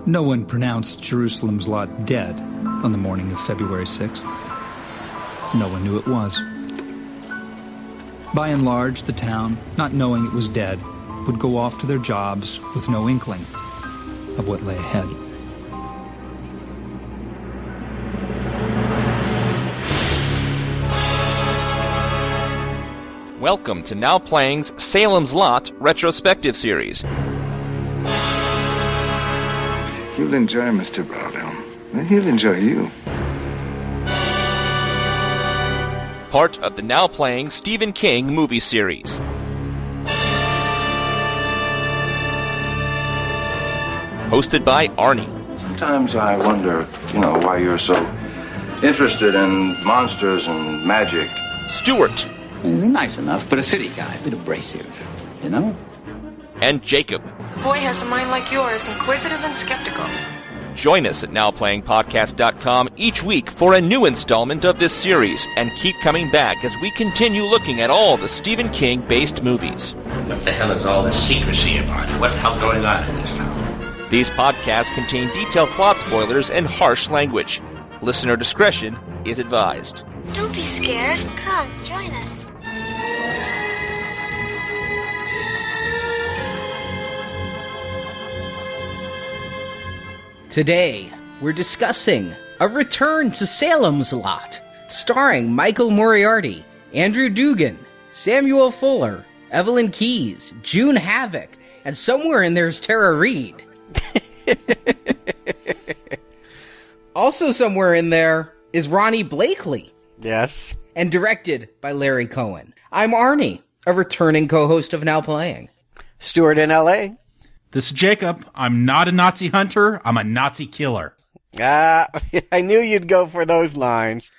No one pronounced Jerusalem's lot dead on the morning of February 6th. No one knew it was. By and large, the town, not knowing it was dead, would go off to their jobs with no inkling of what lay ahead. Welcome to Now Playing's Salem's Lot retrospective series. You'll enjoy Mr. Brownhelm, and he'll enjoy you. Part of the Now Playing Stephen King movie series. Hosted by Arnie. Sometimes I wonder, why you're so interested in monsters and magic. Stuart. He's nice enough, but a city guy, a bit abrasive, And Jakob. The boy has a mind like yours, inquisitive and skeptical. Join us at NowPlayingPodcast.com each week for a new installment of this series, and keep coming back as we continue looking at all the Stephen King-based movies. What the hell is all this secrecy about it? What the hell's going on in this town? These podcasts contain detailed plot spoilers and harsh language. Listener discretion is advised. Don't be scared. Come, join us. Today, we're discussing A Return to Salem's Lot, starring Michael Moriarty, Andrew Dugan, Samuel Fuller, Evelyn Keyes, June Havoc, and somewhere in there's Tara Reid. Also somewhere in there is Ronnie Blakely. Yes. And directed by Larry Cohen. I'm Arnie, a returning co-host of Now Playing. Stuart in L.A. This is Jacob. I'm not a Nazi hunter. I'm a Nazi killer. I knew you'd go for those lines.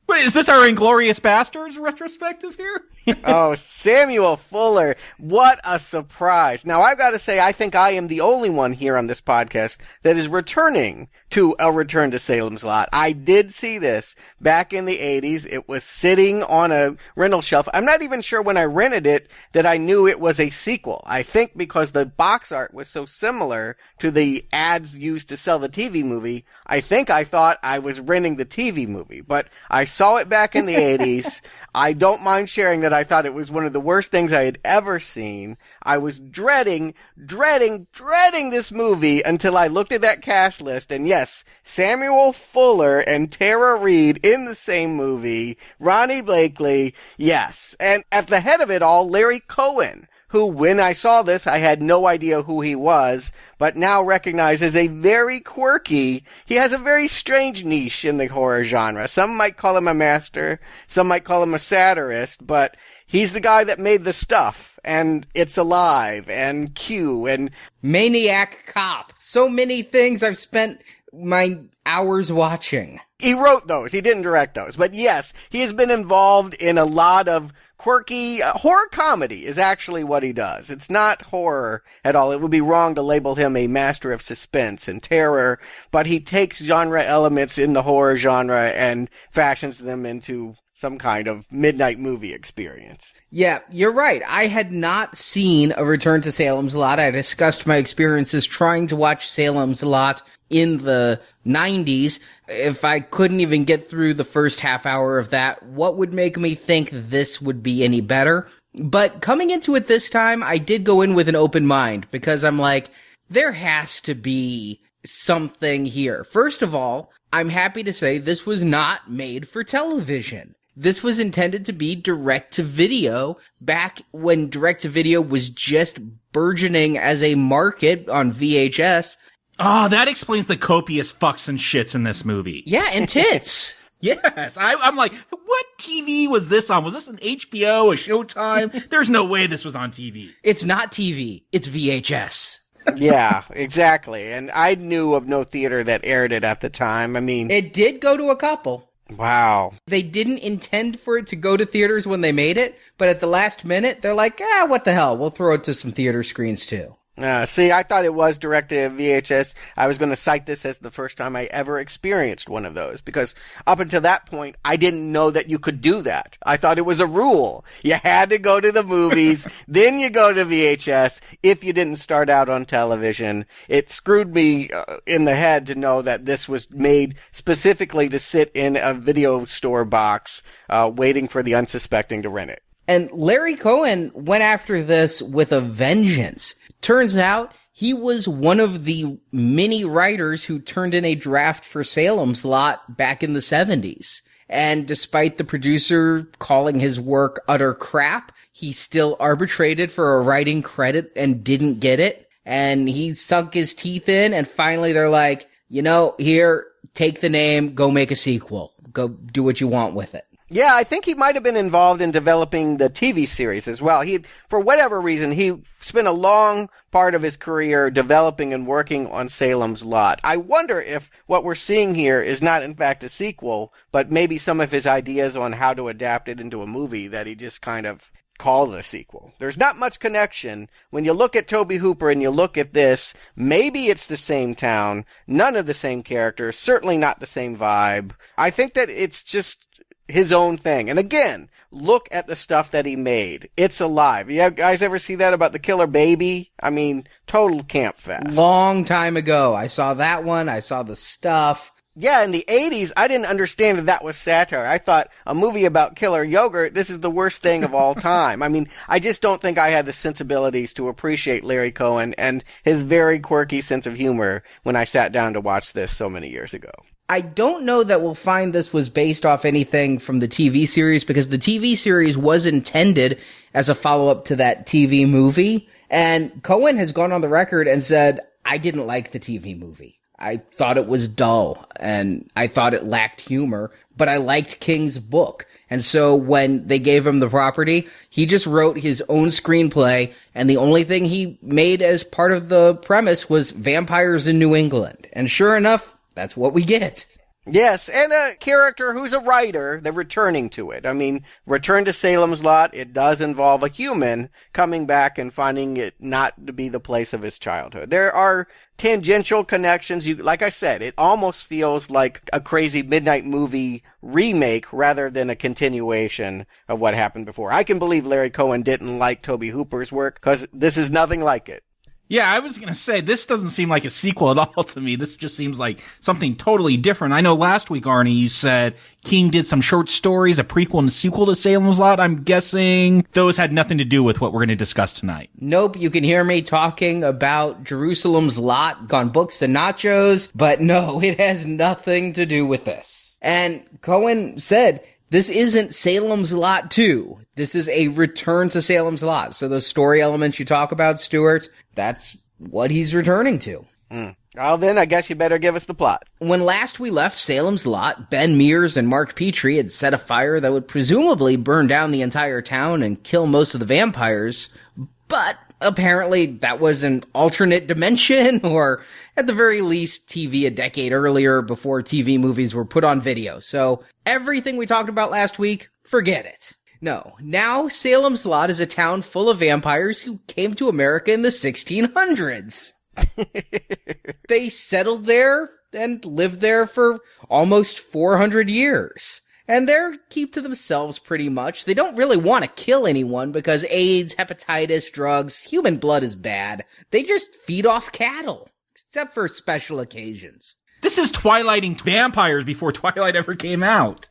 Wait, is this our Inglourious Bastards retrospective here? Oh, Samuel Fuller. What a surprise. Now, I've got to say, I think I am the only one here on this podcast that is returning to A Return to Salem's Lot. I did see this back in the 80s. It was sitting on a rental shelf. I'm not even sure when I rented it that I knew it was a sequel. I think because the box art was so similar to the ads used to sell the TV movie, I think I thought I was renting the TV movie. But I saw it back in the 80s. I don't mind sharing that I thought it was one of the worst things I had ever seen. I was dreading this movie until I looked at that cast list, and yes, Samuel Fuller and Tara Reid in the same movie, Ronnie Blakely, yes, and at the head of it all, Larry Cohen, who, when I saw this, I had no idea who he was, but now recognize as a very quirky, he has a very strange niche in the horror genre. Some might call him a master, some might call him a satirist, but he's the guy that made The Stuff, and It's Alive, and Q, and Maniac Cop. So many things I've spent my hours watching. He wrote those, he didn't direct those, but yes, he has been involved in a lot of quirky horror comedy is actually what he does. It's not horror at all. It would be wrong to label him a master of suspense and terror, but he takes genre elements in the horror genre and fashions them into some kind of midnight movie experience. Yeah, you're right. I had not seen A Return to Salem's Lot. I discussed my experiences trying to watch Salem's Lot in the 90s. If I couldn't even get through the first half hour of that, what would make me think this would be any better? But coming into it this time, I did go in with an open mind, because I'm like, there has to be something here. First of all, I'm happy to say this was not made for television. This was intended to be direct-to-video back when direct-to-video was just burgeoning as a market on VHS. Oh, that explains the copious fucks and shits in this movie. Yeah, and tits. Yes, I'm like, what TV was this on? Was this an HBO, a Showtime? There's no way this was on TV. It's not TV. It's VHS. Yeah, exactly. And I knew of no theater that aired it at the time. I mean, it did go to a couple. Wow. They didn't intend for it to go to theaters when they made it, but at the last minute, they're like, what the hell? We'll throw it to some theater screens too. See, I thought it was directed VHS. I was going to cite this as the first time I ever experienced one of those, because up until that point, I didn't know that you could do that. I thought it was a rule. You had to go to the movies, then you go to VHS if you didn't start out on television. It screwed me in the head to know that this was made specifically to sit in a video store box, waiting for the unsuspecting to rent it. And Larry Cohen went after this with a vengeance. Turns out he was one of the many writers who turned in a draft for Salem's Lot back in the 70s. And despite the producer calling his work utter crap, he still arbitrated for a writing credit and didn't get it. And he sunk his teeth in, and finally they're like, here, take the name, go make a sequel. Go do what you want with it. Yeah, I think he might have been involved in developing the TV series as well. For whatever reason, he spent a long part of his career developing and working on Salem's Lot. I wonder if what we're seeing here is not in fact a sequel, but maybe some of his ideas on how to adapt it into a movie that he just kind of called a sequel. There's not much connection. When you look at Tobe Hooper and you look at this, maybe it's the same town, none of the same characters, certainly not the same vibe. I think that it's just his own thing. And again, look at the stuff that he made. It's alive. You guys ever see that about the Killer Baby? I mean, total camp fest. Long time ago. I saw that one. I saw the stuff. Yeah, in the 80s, I didn't understand that was satire. I thought a movie about killer yogurt, this is the worst thing of all time. I mean, I just don't think I had the sensibilities to appreciate Larry Cohen and his very quirky sense of humor when I sat down to watch this so many years ago. I don't know that we'll find this was based off anything from the TV series, because the TV series was intended as a follow-up to that TV movie. And Cohen has gone on the record and said, I didn't like the TV movie. I thought it was dull, and I thought it lacked humor, but I liked King's book. And so when they gave him the property, he just wrote his own screenplay, and the only thing he made as part of the premise was vampires in New England. And sure enough, that's what we get. Yes, and a character who's a writer, they're returning to it. I mean, Return to Salem's Lot, it does involve a human coming back and finding it not to be the place of his childhood. There are tangential connections. Like I said, it almost feels like a crazy midnight movie remake rather than a continuation of what happened before. I can believe Larry Cohen didn't like Tobe Hooper's work, because this is nothing like it. Yeah, I was going to say, this doesn't seem like a sequel at all to me. This just seems like something totally different. I know last week, Arnie, you said King did some short stories, a prequel and a sequel to Salem's Lot. I'm guessing those had nothing to do with what we're going to discuss tonight. Nope, you can hear me talking about Jerusalem's Lot, Gone Books and Nachos, but no, it has nothing to do with this. And Cohen said, this isn't Salem's Lot 2. This is a return to Salem's Lot. So those story elements you talk about, Stuart, that's what he's returning to. Well, then, I guess you better give us the plot. When last we left Salem's Lot, Ben Mears and Mark Petrie had set a fire that would presumably burn down the entire town and kill most of the vampires, but apparently that was an alternate dimension, or at the very least TV a decade earlier before TV movies were put on video. So everything we talked about last week, forget it. No, now Salem's Lot is a town full of vampires who came to America in the 1600s. They settled there and lived there for almost 400 years. And they're keep to themselves pretty much. They don't really want to kill anyone because AIDS, hepatitis, drugs, human blood is bad. They just feed off cattle, except for special occasions. This is Twilighting vampires before Twilight ever came out.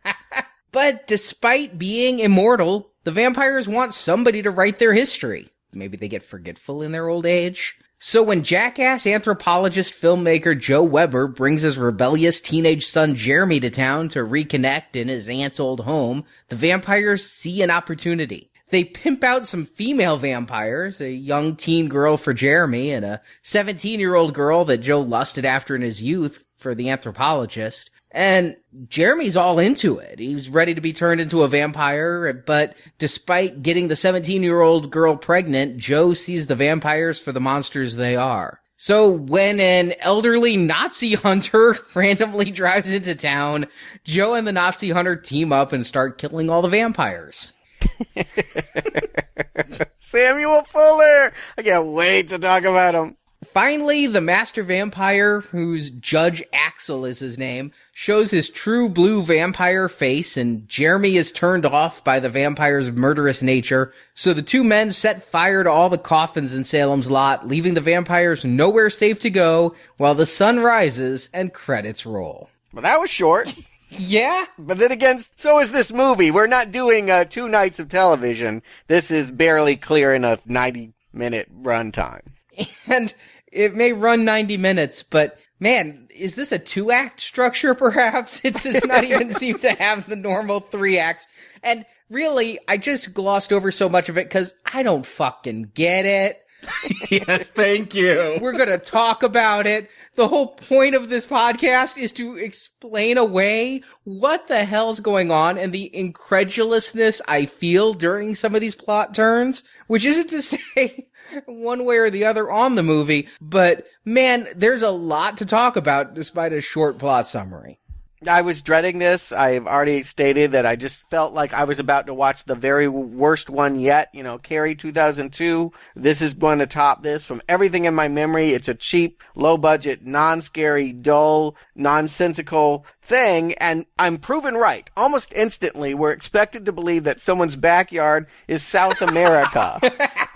But despite being immortal, the vampires want somebody to write their history. Maybe they get forgetful in their old age. So when jackass anthropologist filmmaker Joe Weber brings his rebellious teenage son Jeremy to town to reconnect in his aunt's old home, the vampires see an opportunity. They pimp out some female vampires, a young teen girl for Jeremy and a 17-year-old girl that Joe lusted after in his youth for the anthropologist. And Jeremy's all into it. He's ready to be turned into a vampire, but despite getting the 17-year-old girl pregnant, Joe sees the vampires for the monsters they are. So when an elderly Nazi hunter randomly drives into town, Joe and the Nazi hunter team up and start killing all the vampires. Samuel Fuller! I can't wait to talk about him. Finally, the master vampire, whose Judge Axel is his name, shows his true blue vampire face, and Jeremy is turned off by the vampire's murderous nature. So the two men set fire to all the coffins in Salem's Lot, leaving the vampires nowhere safe to go, while the sun rises and credits roll. Well, that was short. Yeah? But then again, so is this movie. We're not doing 2 nights of television. This is barely clearing a 90-minute runtime. And it may run 90 minutes, but man, is this a 2-act structure perhaps? It does not even seem to have the normal 3 acts. And really, I just glossed over so much of it because I don't fucking get it. Yes, thank you. We're gonna talk about it. The whole point of this podcast is to explain away what the hell's going on and the incredulousness I feel during some of these plot turns, which isn't to say one way or the other on the movie, but man, there's a lot to talk about despite a short plot summary. I was dreading this. I've already stated that I just felt like I was about to watch the very worst one yet. You know, Carrie 2002. This is going to top this from everything in my memory. It's a cheap, low-budget, non-scary, dull, nonsensical thing, and I'm proven right. Almost instantly, we're expected to believe that someone's backyard is South America.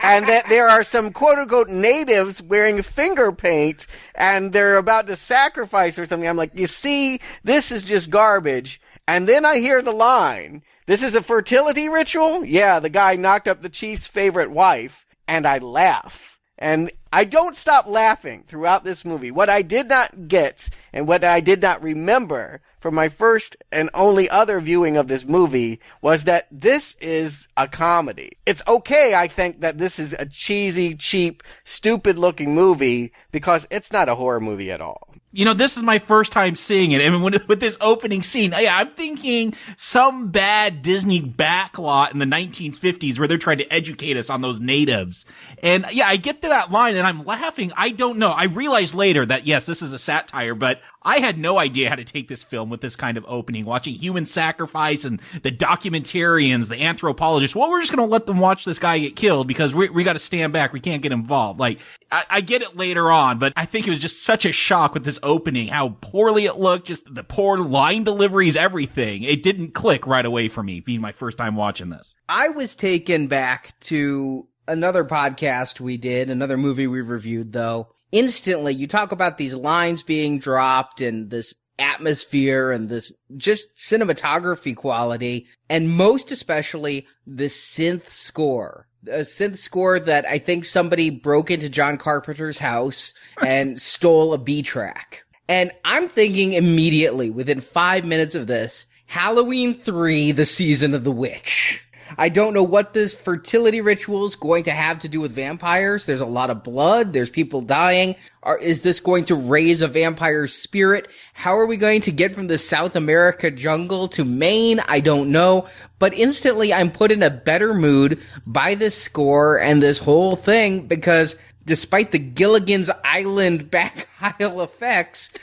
And that there are some quote-unquote natives wearing finger paint, and they're about to sacrifice or something. I'm like, you see, this is just garbage. And then I hear the line, this is a fertility ritual? Yeah, the guy knocked up the chief's favorite wife. And I laugh. And I don't stop laughing throughout this movie. What I did not get, and what I did not remember from my first and only other viewing of this movie, was that this is a comedy. It's okay, I think, that this is a cheesy, cheap, stupid-looking movie, because it's not a horror movie at all. You know, this is my first time seeing it, and with this opening scene, I'm thinking some bad Disney backlot in the 1950s where they're trying to educate us on those natives. And yeah, I get to that line and I'm laughing. I don't know. I realized later that yes, this is a satire, but I had no idea how to take this film with this kind of opening, watching human sacrifice and the documentarians, the anthropologists. Well, we're just going to let them watch this guy get killed because we got to stand back. We can't get involved. Like, I get it later on, but I think it was just such a shock with this opening, how poorly it looked, just the poor line deliveries, everything. It didn't click right away for me, being my first time watching this. I was taken back to another podcast we did, another movie we reviewed, though. Instantly, you talk about these lines being dropped and this atmosphere and this just cinematography quality, and most especially the synth score. A synth score that I think somebody broke into John Carpenter's house and stole a B track. And I'm thinking immediately, within 5 minutes of this, Halloween 3, the Season of the Witch. I don't know what this fertility ritual is going to have to do with vampires. There's a lot of blood. There's people dying. Is this going to raise a vampire spirit? How are we going to get from the South America jungle to Maine? I don't know. But instantly I'm put in a better mood by this score and this whole thing because despite the Gilligan's Island back aisle effects,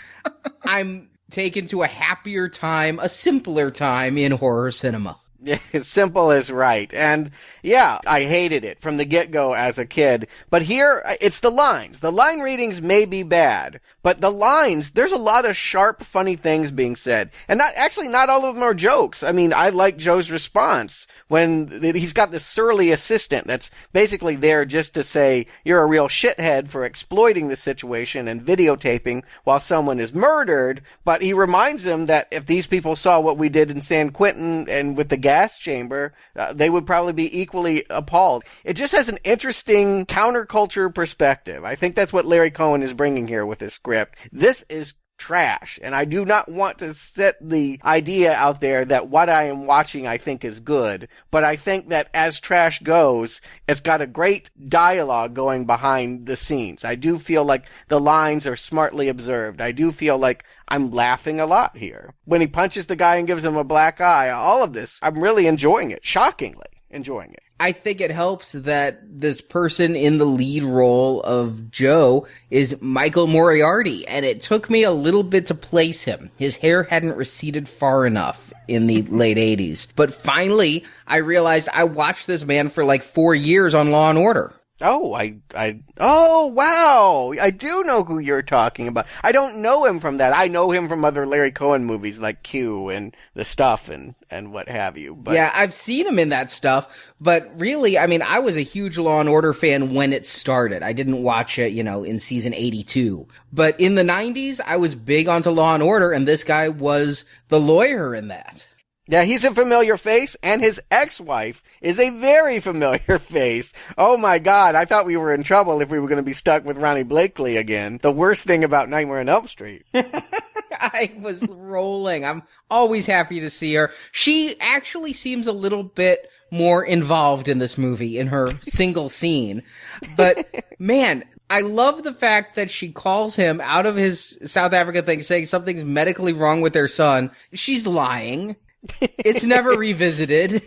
I'm taken to a happier time, a simpler time in horror cinema. Yeah, simple is right. And yeah, I hated it from the get-go as a kid. But here, it's the lines. The line readings may be bad, but the lines, there's a lot of sharp, funny things being said. And not all of them are jokes. I mean, I like Joe's response when he's got this surly assistant that's basically there just to say, you're a real shithead for exploiting the situation and videotaping while someone is murdered. But he reminds him that if these people saw what we did in San Quentin and with the gas chamber, they would probably be equally appalled. It just has an interesting counterculture perspective. I think that's what Larry Cohen is bringing here with this script. This is trash, and I do not want to set the idea out there that what I am watching I think is good, but I think that as trash goes, it's got a great dialogue going behind the scenes. I do feel like the lines are smartly observed. I do feel like I'm laughing a lot here. When he punches the guy and gives him a black eye, all of this, I'm really enjoying it, shockingly enjoying it. I think it helps that this person in the lead role of Joe is Michael Moriarty, and it took me a little bit to place him. His hair hadn't receded far enough in the late 80s. But finally, I realized I watched this man for like 4 years on Law & Order. Oh, oh, wow. I do know who you're talking about. I don't know him from that. I know him from other Larry Cohen movies like Q and The Stuff and what have you. But yeah, I've seen him in that stuff, but really, I mean, I was a huge Law & Order fan when it started. I didn't watch it, in season 82. But in the 90s, I was big onto Law & Order, and this guy was the lawyer in that. Yeah, he's a familiar face, and his ex-wife is a very familiar face. Oh my God, I thought we were in trouble if we were going to be stuck with Ronnie Blakely again. The worst thing about Nightmare on Elm Street. I was rolling. I'm always happy to see her. She actually seems a little bit more involved in this movie in her single scene. But man, I love the fact that she calls him out of his South Africa thing saying something's medically wrong with their son. She's lying. It's never revisited.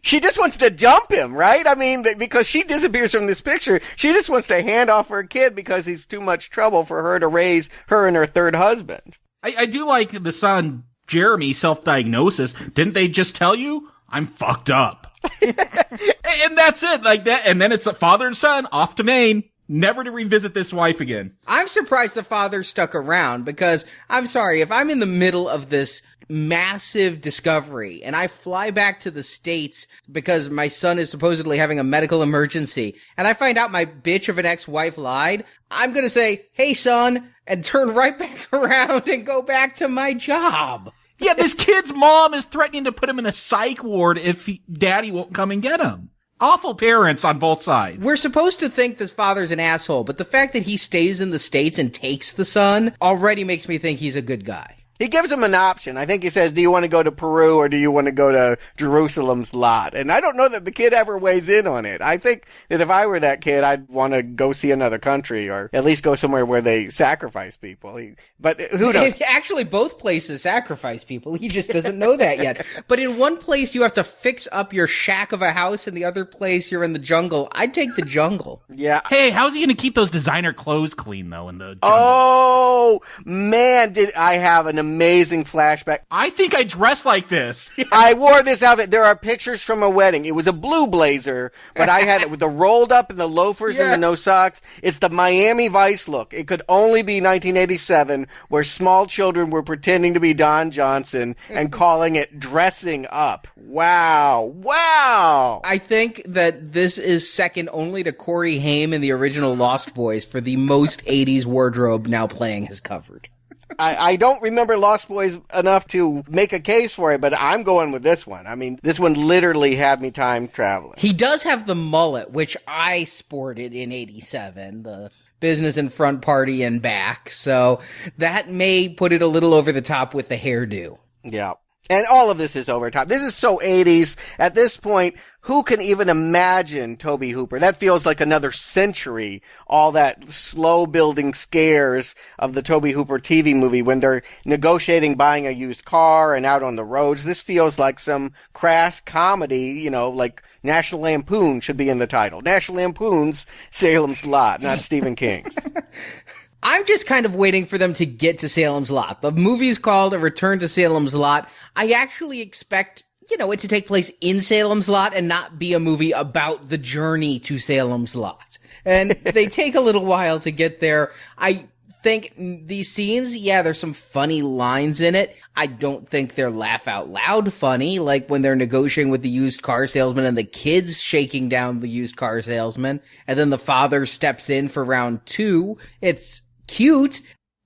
She just wants to jump him, right? I mean, because she disappears from this picture, she just wants to hand off her kid because he's too much trouble for her to raise her and her third husband. I do like the son, Jeremy, self-diagnosis. Didn't they just tell you? I'm fucked up. And that's it, like that. And then it's a father and son off to Maine, never to revisit this wife again. I'm surprised the father stuck around because, I'm sorry, if I'm in the middle of this massive discovery and I fly back to the States because my son is supposedly having a medical emergency and I find out my bitch of an ex-wife lied, I'm gonna say, hey son, and turn right back around and go back to my job. Yeah, this kid's mom is threatening to put him in a psych ward if daddy won't come and get him. Awful parents on both sides. We're supposed to think this father's an asshole, but the fact that he stays in the States and takes the son already makes me think he's a good guy. He gives him an option. I think he says, do you want to go to Peru or do you want to go to Jerusalem's lot? And I don't know that the kid ever weighs in on it. I think that if I were that kid, I'd want to go see another country or at least go somewhere where they sacrifice people. But who knows? Actually, both places sacrifice people. He just doesn't know that yet. But in one place, you have to fix up your shack of a house. And the other place, you're in the jungle. I'd take the jungle. Yeah. Hey, how's he going to keep those designer clothes clean, though, in the jungle? Oh, man, did I have an amazing flashback. I think I dressed like this. I wore this outfit. There are pictures from a wedding. It was a blue blazer, but I had it with the rolled up and the loafers and the no socks. It's the Miami Vice look. It could only be 1987, where small children were pretending to be Don Johnson and calling it dressing up. Wow. Wow. I think that this is second only to Corey Haim in the original Lost Boys for the most 80s wardrobe now playing his covered. I don't remember Lost Boys enough to make a case for it, but I'm going with this one. I mean, this one literally had me time traveling. He does have the mullet, which I sported in 87, the business and front party and back. So that may put it a little over the top with the hairdo. Yeah. And all of this is over top. This is so 80s. At this point, who can even imagine Tobe Hooper? That feels like another century. All that slow building scares of the Tobe Hooper TV movie when they're negotiating buying a used car and out on the roads. This feels like some crass comedy, like National Lampoon should be in the title. National Lampoon's Salem's Lot, not Stephen King's. I'm just kind of waiting for them to get to Salem's Lot. The movie's called A Return to Salem's Lot. I actually expect, it to take place in Salem's Lot and not be a movie about the journey to Salem's Lot. And they take a little while to get there. I think these scenes, there's some funny lines in it. I don't think they're laugh out loud funny, like when they're negotiating with the used car salesman and the kids shaking down the used car salesman. And then the father steps in for round 2. It's cute.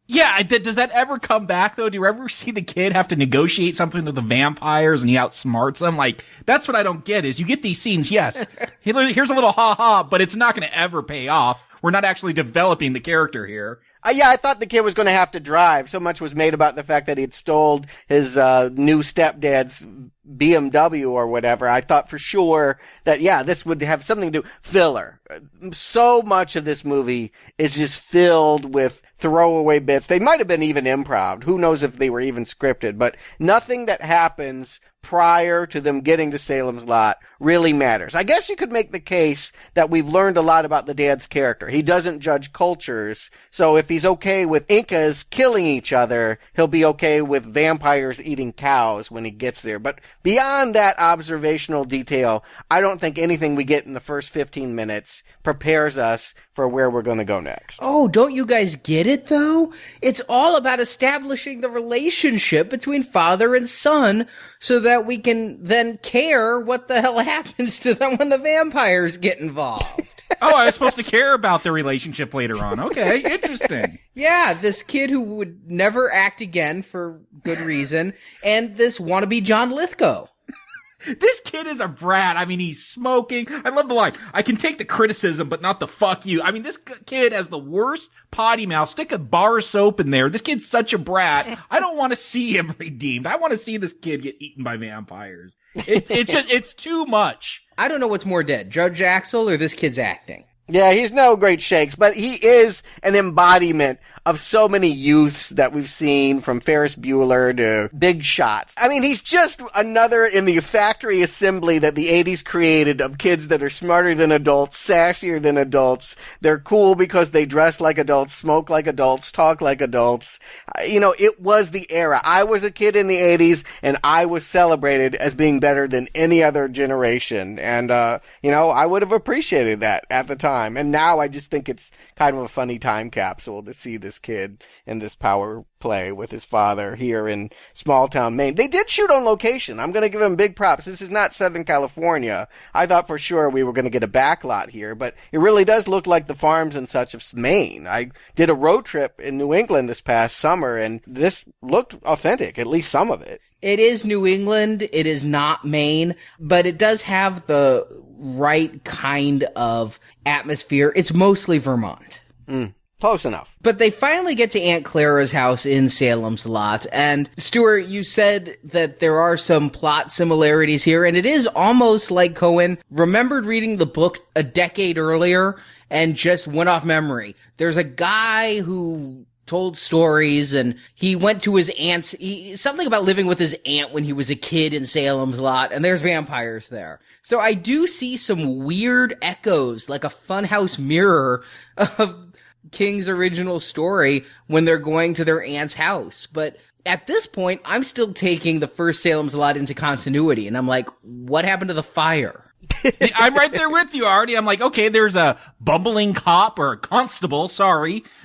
Yeah, does that ever come back, though? Do you ever see the kid have to negotiate something with the vampires and he outsmarts them? Like, that's what I don't get, is you get these scenes, yes, here's a little ha-ha, but it's not going to ever pay off. We're not actually developing the character here. I thought the kid was going to have to drive. So much was made about the fact that he'd stole his new stepdad's BMW or whatever. I thought for sure that, this would have something to do. Filler. So much of this movie is just filled with throwaway bits. They might have been even improv. Who knows if they were even scripted, but nothing that happens prior to them getting to Salem's Lot really matters. I guess you could make the case that we've learned a lot about the dad's character. He doesn't judge cultures, so if he's okay with Incas killing each other, he'll be okay with vampires eating cows when he gets there. But beyond that observational detail, I don't think anything we get in the first 15 minutes prepares us for where we're going to go next. Oh, don't you guys get it, though? It's all about establishing the relationship between father and son so that we can then care what the hell happens to them when the vampires get involved. Oh, I was supposed to care about the relationship later on. Okay, interesting. Yeah, this kid who would never act again for good reason, and this wannabe John Lithgow. This kid is a brat. I mean, he's smoking. I love the line. I can take the criticism, but not the fuck you. I mean, this kid has the worst potty mouth. Stick a bar of soap in there. This kid's such a brat. I don't want to see him redeemed. I want to see this kid get eaten by vampires. It's too much. I don't know what's more dead, Judge Axel or this kid's acting. Yeah, he's no great shakes, but he is an embodiment of so many youths that we've seen, from Ferris Bueller to Big Shots. I mean, he's just another in the factory assembly that the 80s created of kids that are smarter than adults, sassier than adults. They're cool because they dress like adults, smoke like adults, talk like adults. It was the era. I was a kid in the 80s, and I was celebrated as being better than any other generation. And, I would have appreciated that at the time. And now I just think it's kind of a funny time capsule to see this kid in this power play with his father here in small town Maine. They did shoot on location. I'm going to give him big props. This is not Southern California. I thought for sure we were going to get a backlot here, but it really does look like the farms and such of Maine. I did a road trip in New England this past summer, and this looked authentic, at least some of it. It is New England. It is not Maine, but it does have the right kind of atmosphere. It's mostly Vermont. Close enough. But they finally get to Aunt Clara's house in Salem's Lot. And Stuart, you said that there are some plot similarities here, and it is almost like Cohen remembered reading the book a decade earlier and just went off memory. There's a guy who told stories, and he went to his aunt's, something about living with his aunt when he was a kid in Salem's Lot, and there's vampires there. So I do see some weird echoes, like a funhouse mirror of King's original story when they're going to their aunt's house. But at this point, I'm still taking the first Salem's Lot into continuity, and I'm like, what happened to the fire? I'm right there with you, Arnie. I'm like, okay, there's a bumbling cop or a constable,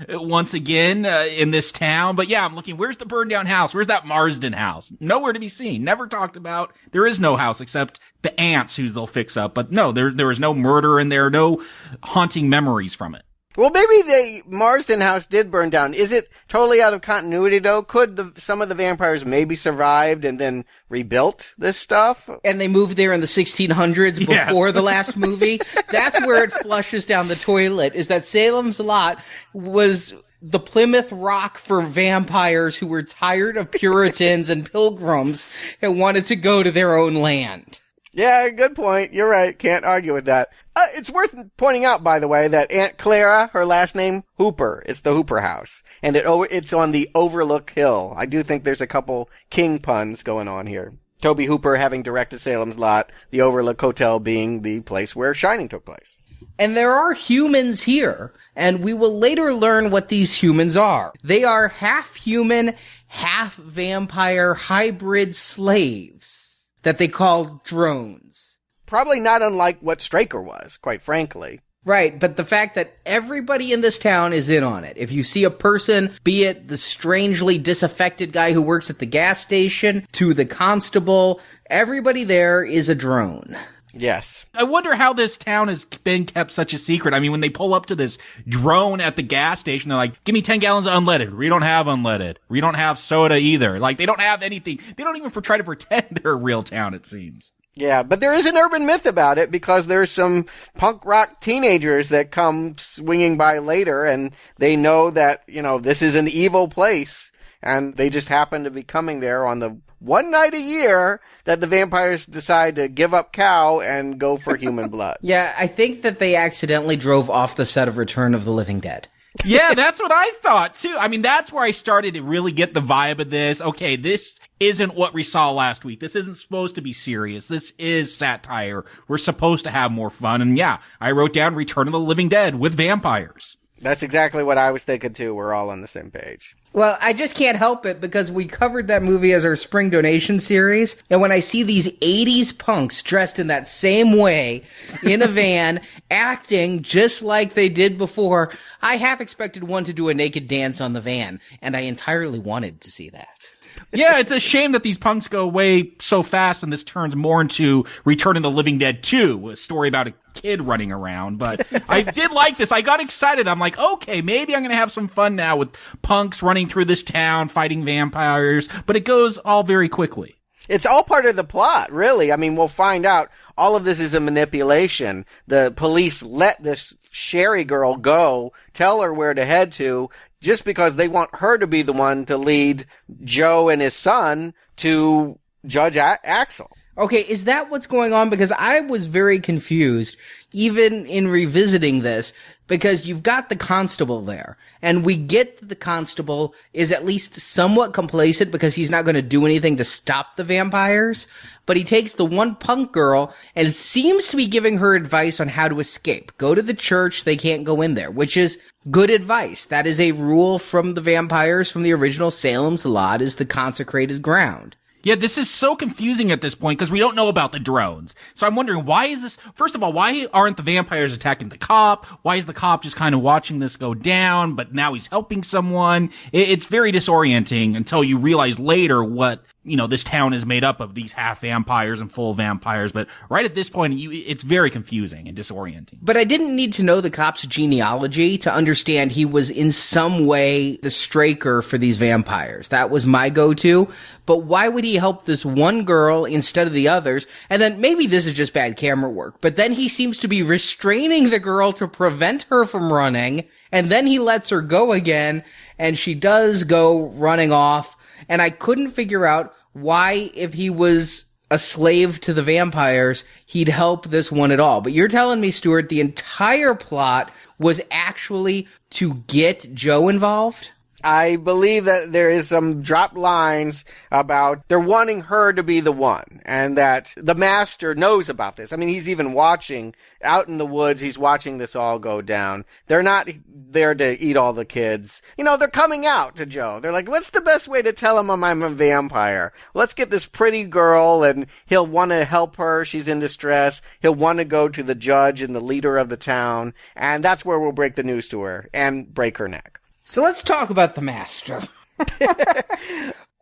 once again, in this town. But yeah, I'm looking, where's the burned down house? Where's that Marsden house? Nowhere to be seen. Never talked about. There is no house except the aunts who they'll fix up. But no, there is no murder in there, no haunting memories from it. Well, maybe the Marsden house did burn down. Is it totally out of continuity, though? Could some of the vampires maybe survived and then rebuilt this stuff? And they moved there in the 1600s before the last movie? That's where it flushes down the toilet, is that Salem's Lot was the Plymouth Rock for vampires who were tired of Puritans and pilgrims and wanted to go to their own land. Yeah, good point. You're right. Can't argue with that. It's worth pointing out, by the way, that Aunt Clara, her last name, Hooper. It's the Hooper house. And it's on the Overlook Hill. I do think there's a couple King puns going on here. Tobe Hooper having directed Salem's Lot, the Overlook Hotel being the place where Shining took place. And there are humans here, and we will later learn what these humans are. They are half human, half vampire hybrid slaves that they call drones. Probably not unlike what Straker was, quite frankly. Right, but the fact that everybody in this town is in on it. If you see a person, be it the strangely disaffected guy who works at the gas station, to the constable, everybody there is a drone. Yes. I wonder how this town has been kept such a secret. I mean, when they pull up to this drone at the gas station, they're like, give me 10 gallons of unleaded. We don't have unleaded. We don't have soda either. Like, they don't have anything. They don't even try to pretend they're a real town, it seems. Yeah, but there is an urban myth about it because there's some punk rock teenagers that come swinging by later and they know that, this is an evil place and they just happen to be coming there on the one night a year that the vampires decide to give up cow and go for human blood. Yeah, I think that they accidentally drove off the set of Return of the Living Dead. Yeah, that's what I thought too. I mean, that's where I started to really get the vibe of this. Okay, this isn't what we saw last week. This isn't supposed to be serious. This is satire. We're supposed to have more fun. And yeah, I wrote down Return of the Living Dead with vampires. That's exactly what I was thinking too. We're all on the same page. Well, I just can't help it because we covered that movie as our spring donation series. And when I see these 80s punks dressed in that same way in a van, acting just like they did before, I half expected one to do a naked dance on the van. And I entirely wanted to see that. Yeah, it's a shame that these punks go away so fast and this turns more into Return of the Living Dead 2, a story about a kid running around. But I did like this. I got excited. I'm like, okay, maybe I'm going to have some fun now with punks running through this town, fighting vampires. But it goes all very quickly. It's all part of the plot, really. I mean, we'll find out all of this is a manipulation. The police let this Sherry girl go, tell her where to head to, just because they want her to be the one to lead Joe and his son to Judge Axel. Okay, is that what's going on? Because I was very confused, even in revisiting this, because you've got the constable there, and we get that the constable is at least somewhat complacent because he's not going to do anything to stop the vampires, but he takes the one punk girl and seems to be giving her advice on how to escape. Go to the church, they can't go in there, which is good advice. That is a rule from the vampires from the original Salem's Lot, is the consecrated ground. Yeah, this is so confusing at this point because we don't know about the drones. So I'm wondering, why is this, first of all, why aren't the vampires attacking the cop? Why is the cop just kind of watching this go down, but now he's helping someone? It's very disorienting until you realize later what, this town is made up of, these half vampires and full vampires. But right at this point, it's very confusing and disorienting. But I didn't need to know the cop's genealogy to understand he was in some way the straker for these vampires. That was my go-to. But why would he help this one girl instead of the others? And then maybe this is just bad camera work, but then he seems to be restraining the girl to prevent her from running, and then he lets her go again, and she does go running off. And I couldn't figure out why, if he was a slave to the vampires, he'd help this one at all. But you're telling me, Stuart, the entire plot was actually to get Joe involved? I believe that there is some dropped lines about they're wanting her to be the one, and that the master knows about this. I mean, he's even watching out in the woods. He's watching this all go down. They're not there to eat all the kids. They're coming out to Joe. They're like, what's the best way to tell him I'm a vampire? Let's get this pretty girl, and he'll want to help her. She's in distress. He'll want to go to the judge and the leader of the town, and that's where we'll break the news to her and break her neck. So let's talk about the master.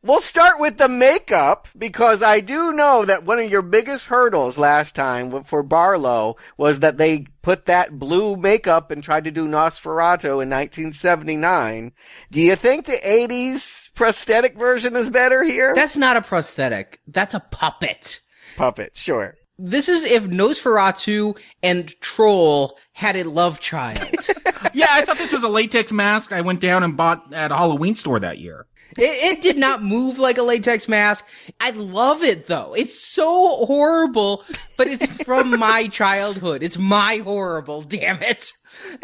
We'll start with the makeup, because I do know that one of your biggest hurdles last time for Barlow was that they put that blue makeup and tried to do Nosferatu in 1979. Do you think the 80s prosthetic version is better here? That's not a prosthetic. That's a puppet. Puppet, sure. This is if Nosferatu and Troll had a love child. Yeah, I thought this was a latex mask I went down and bought at a Halloween store that year. It did not move like a latex mask. I love it, though. It's so horrible, but it's from my childhood. It's my horrible, damn it.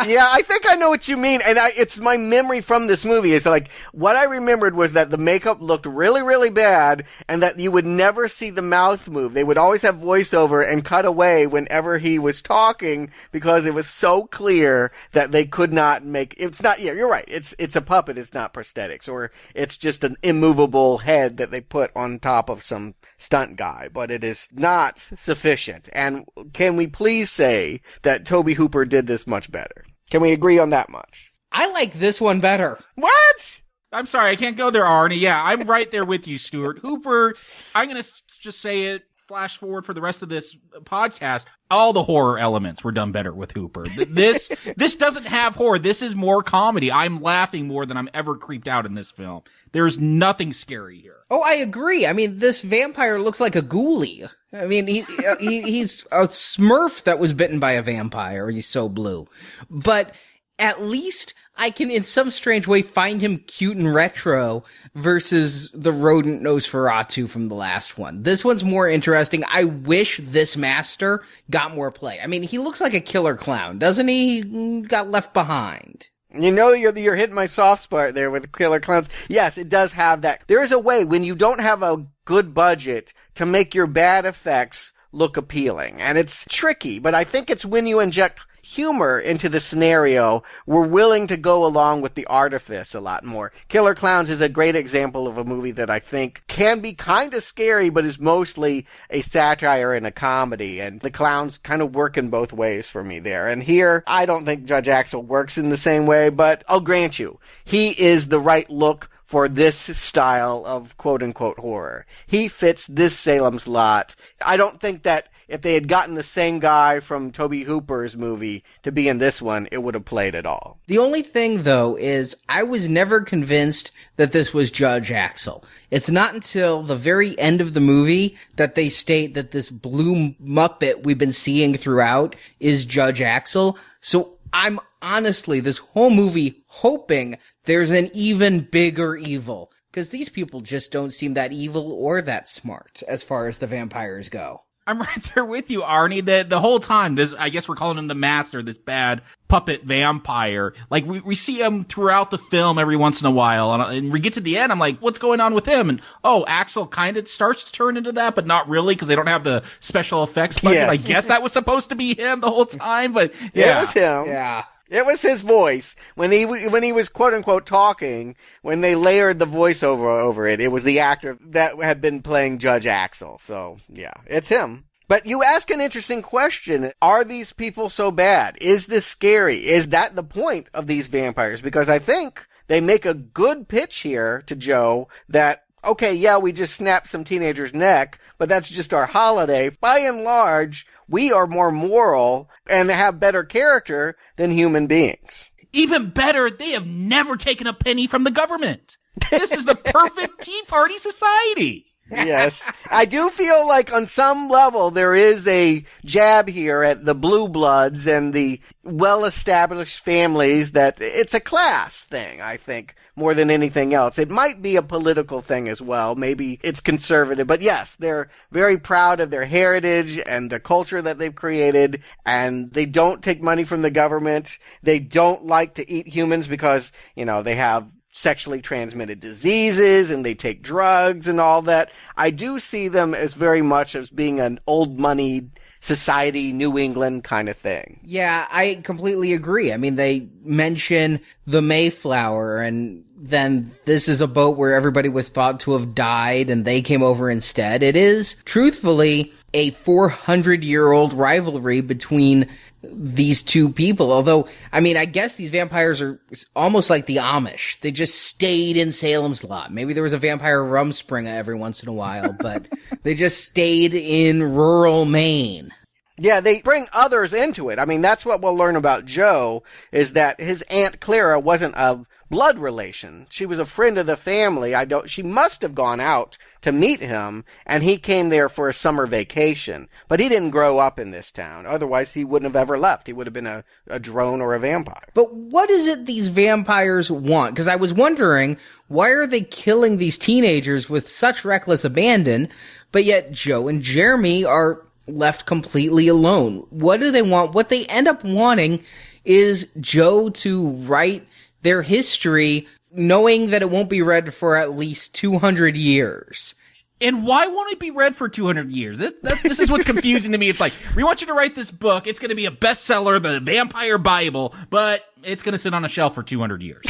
Yeah, I think I know what you mean, and it's my memory from this movie. It's like, what I remembered was that the makeup looked really, really bad, and that you would never see the mouth move. They would always have voiceover and cut away whenever he was talking, because it was so clear that they could not make, it's not, yeah, you're right, it's a puppet, it's not prosthetics, or it's just an immovable head that they put on top of some stunt guy, but it is not sufficient. And can we please say that Tobe Hooper did this much better? Can we agree on that much? I like this one better. What? I'm sorry, I can't go there, Arnie. Yeah, I'm right there with you, Stuart. Hooper, I'm going to just say it, flash forward for the rest of this podcast. All the horror elements were done better with Hooper. This doesn't have horror. This is more comedy. I'm laughing more than I'm ever creeped out in this film. There's nothing scary here. Oh, I agree. I mean, this vampire looks like a ghoulie. I mean, he's a Smurf that was bitten by a vampire. He's so blue. But at least I can, in some strange way, find him cute and retro versus the rodent Nosferatu from the last one. This one's more interesting. I wish this master got more play. I mean, he looks like a killer clown, doesn't he? He got left behind. You know, you're hitting my soft spot there with Killer Clowns. Yes, it does have that. There is a way when you don't have a good budget to make your bad effects look appealing. And it's tricky, but I think it's when you inject humor into the scenario, we're willing to go along with the artifice a lot more. Killer Clowns is a great example of a movie that I think can be kind of scary, but is mostly a satire and a comedy. And the clowns kind of work in both ways for me there. And here, I don't think Judge Axel works in the same way, but I'll grant you, he is the right look for this style of quote-unquote horror. He fits this Salem's Lot. I don't think that if they had gotten the same guy from Tobe Hooper's movie to be in this one, it would have played at all. The only thing, though, is I was never convinced that this was Judge Axel. It's not until the very end of the movie that they state that this blue Muppet we've been seeing throughout is Judge Axel. So I'm honestly, this whole movie, hoping there's an even bigger evil. Because these people just don't seem that evil or that smart as far as the vampires go. I'm right there with you, Arnie. The whole time, I guess we're calling him the master, this bad puppet vampire. Like, we see him throughout the film every once in a while, and we get to the end, I'm like, what's going on with him? And, Axel kind of starts to turn into that, but not really, because they don't have the special effects budget. Yes. I guess that was supposed to be him the whole time, but yeah. It was him. Yeah. It was his voice. When he was quote unquote talking, when they layered the voiceover over it, it was the actor that had been playing Judge Axel. So, yeah, it's him. But you ask an interesting question. Are these people so bad? Is this scary? Is that the point of these vampires? Because I think they make a good pitch here to Joe that, okay, yeah, we just snapped some teenager's neck, but that's just our holiday. By and large, we are more moral and have better character than human beings. Even better, they have never taken a penny from the government. This is the perfect Tea Party society. Yes. I do feel like on some level there is a jab here at the blue bloods and the well-established families that it's a class thing, I think, more than anything else. It might be a political thing as well. Maybe it's conservative. But yes, they're very proud of their heritage and the culture that they've created, and they don't take money from the government. They don't like to eat humans because, they have sexually transmitted diseases and they take drugs and all that. I do see them as very much as being an old money society, New England kind of thing. Yeah, I completely agree. I mean, they mention the Mayflower, and then this is a boat where everybody was thought to have died and they came over instead. It is, truthfully, a 400-year-old rivalry between these two people. Although, I mean, I guess these vampires are almost like the Amish. They just stayed in Salem's Lot. Maybe there was a vampire Rumspringa every once in a while, but they just stayed in rural Maine. Yeah, they bring others into it. I mean, that's what we'll learn about Joe, is that his Aunt Clara wasn't of blood relation. She was a friend of the family. She must have gone out to meet him, and he came there for a summer vacation. But he didn't grow up in this town. Otherwise, he wouldn't have ever left. He would have been a drone or a vampire. But what is it these vampires want? Because I was wondering, why are they killing these teenagers with such reckless abandon, but yet Joe and Jeremy are left completely alone? What do they want? What they end up wanting is Joe to write their history, knowing that it won't be read for at least 200 years. And why won't it be read for 200 years? This is what's confusing to me. It's like, we want you to write this book. It's going to be a bestseller, the Vampire Bible, but it's going to sit on a shelf for 200 years.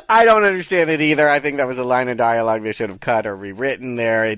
I don't understand it either. I think that was a line of dialogue they should have cut or rewritten there.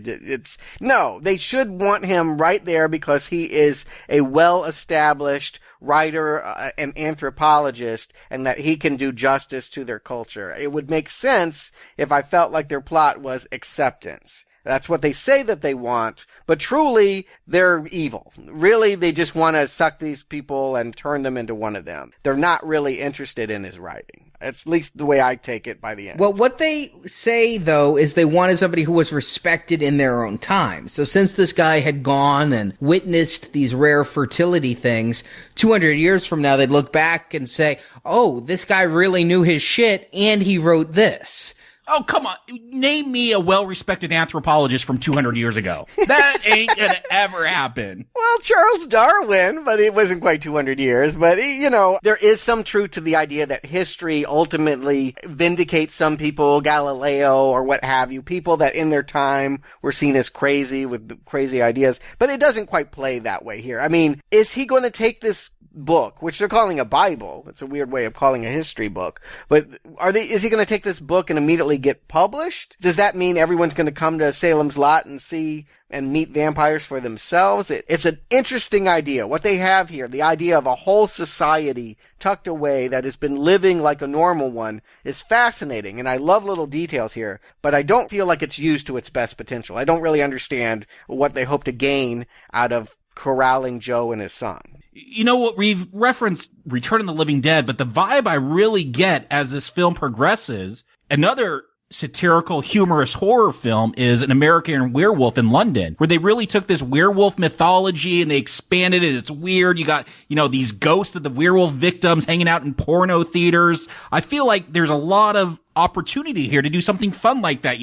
No, they should want him right there because he is a well-established writer and anthropologist, and that he can do justice to their culture. It would make sense if I felt like their plot was acceptance. That's what they say that they want, but truly, they're evil. Really, they just want to suck these people and turn them into one of them. They're not really interested in his writing. That's at least the way I take it by the end. Well, what they say, though, is they wanted somebody who was respected in their own time. So since this guy had gone and witnessed these rare fertility things, 200 years from now, they'd look back and say, oh, this guy really knew his shit, and he wrote this. Oh, come on. Name me a well-respected anthropologist from 200 years ago. That ain't gonna ever happen. Well, Charles Darwin, but it wasn't quite 200 years. But, there is some truth to the idea that history ultimately vindicates some people, Galileo or what have you, people that in their time were seen as crazy with crazy ideas. But it doesn't quite play that way here. I mean, is he going to take this book, which they're calling a Bible? It's a weird way of calling a history book. But is he going to take this book and immediately get published? Does that mean everyone's going to come to Salem's Lot and see and meet vampires for themselves? It's an interesting idea. What they have here, the idea of a whole society tucked away that has been living like a normal one, is fascinating. And I love little details here, but I don't feel like it's used to its best potential. I don't really understand what they hope to gain out of corralling Joe and his son. You know what, we've referenced Return of the Living Dead, but the vibe I really get as this film progresses, another satirical, humorous horror film is An American Werewolf in London, where they really took this werewolf mythology and they expanded it. It's weird. You got, these ghosts of the werewolf victims hanging out in porno theaters. I feel like there's a lot of opportunity here to do something fun like that.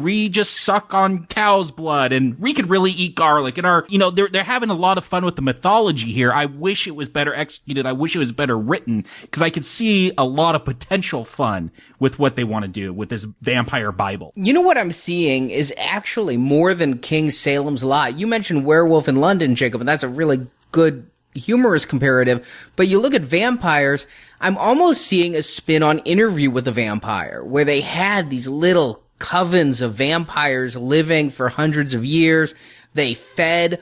We just suck on cow's blood and we could really eat garlic, and they're having a lot of fun with the mythology here. I wish it was better executed. I wish it was better written, because I could see a lot of potential fun with what they want to do with this vampire Bible. You know what I'm seeing is actually more than King Salem's Lot. You mentioned Werewolf in London, Jacob, and that's a really good humorous comparative, but you look at vampires, I'm almost seeing a spin on Interview with the Vampire, where they had these little covens of vampires living for hundreds of years. They fed,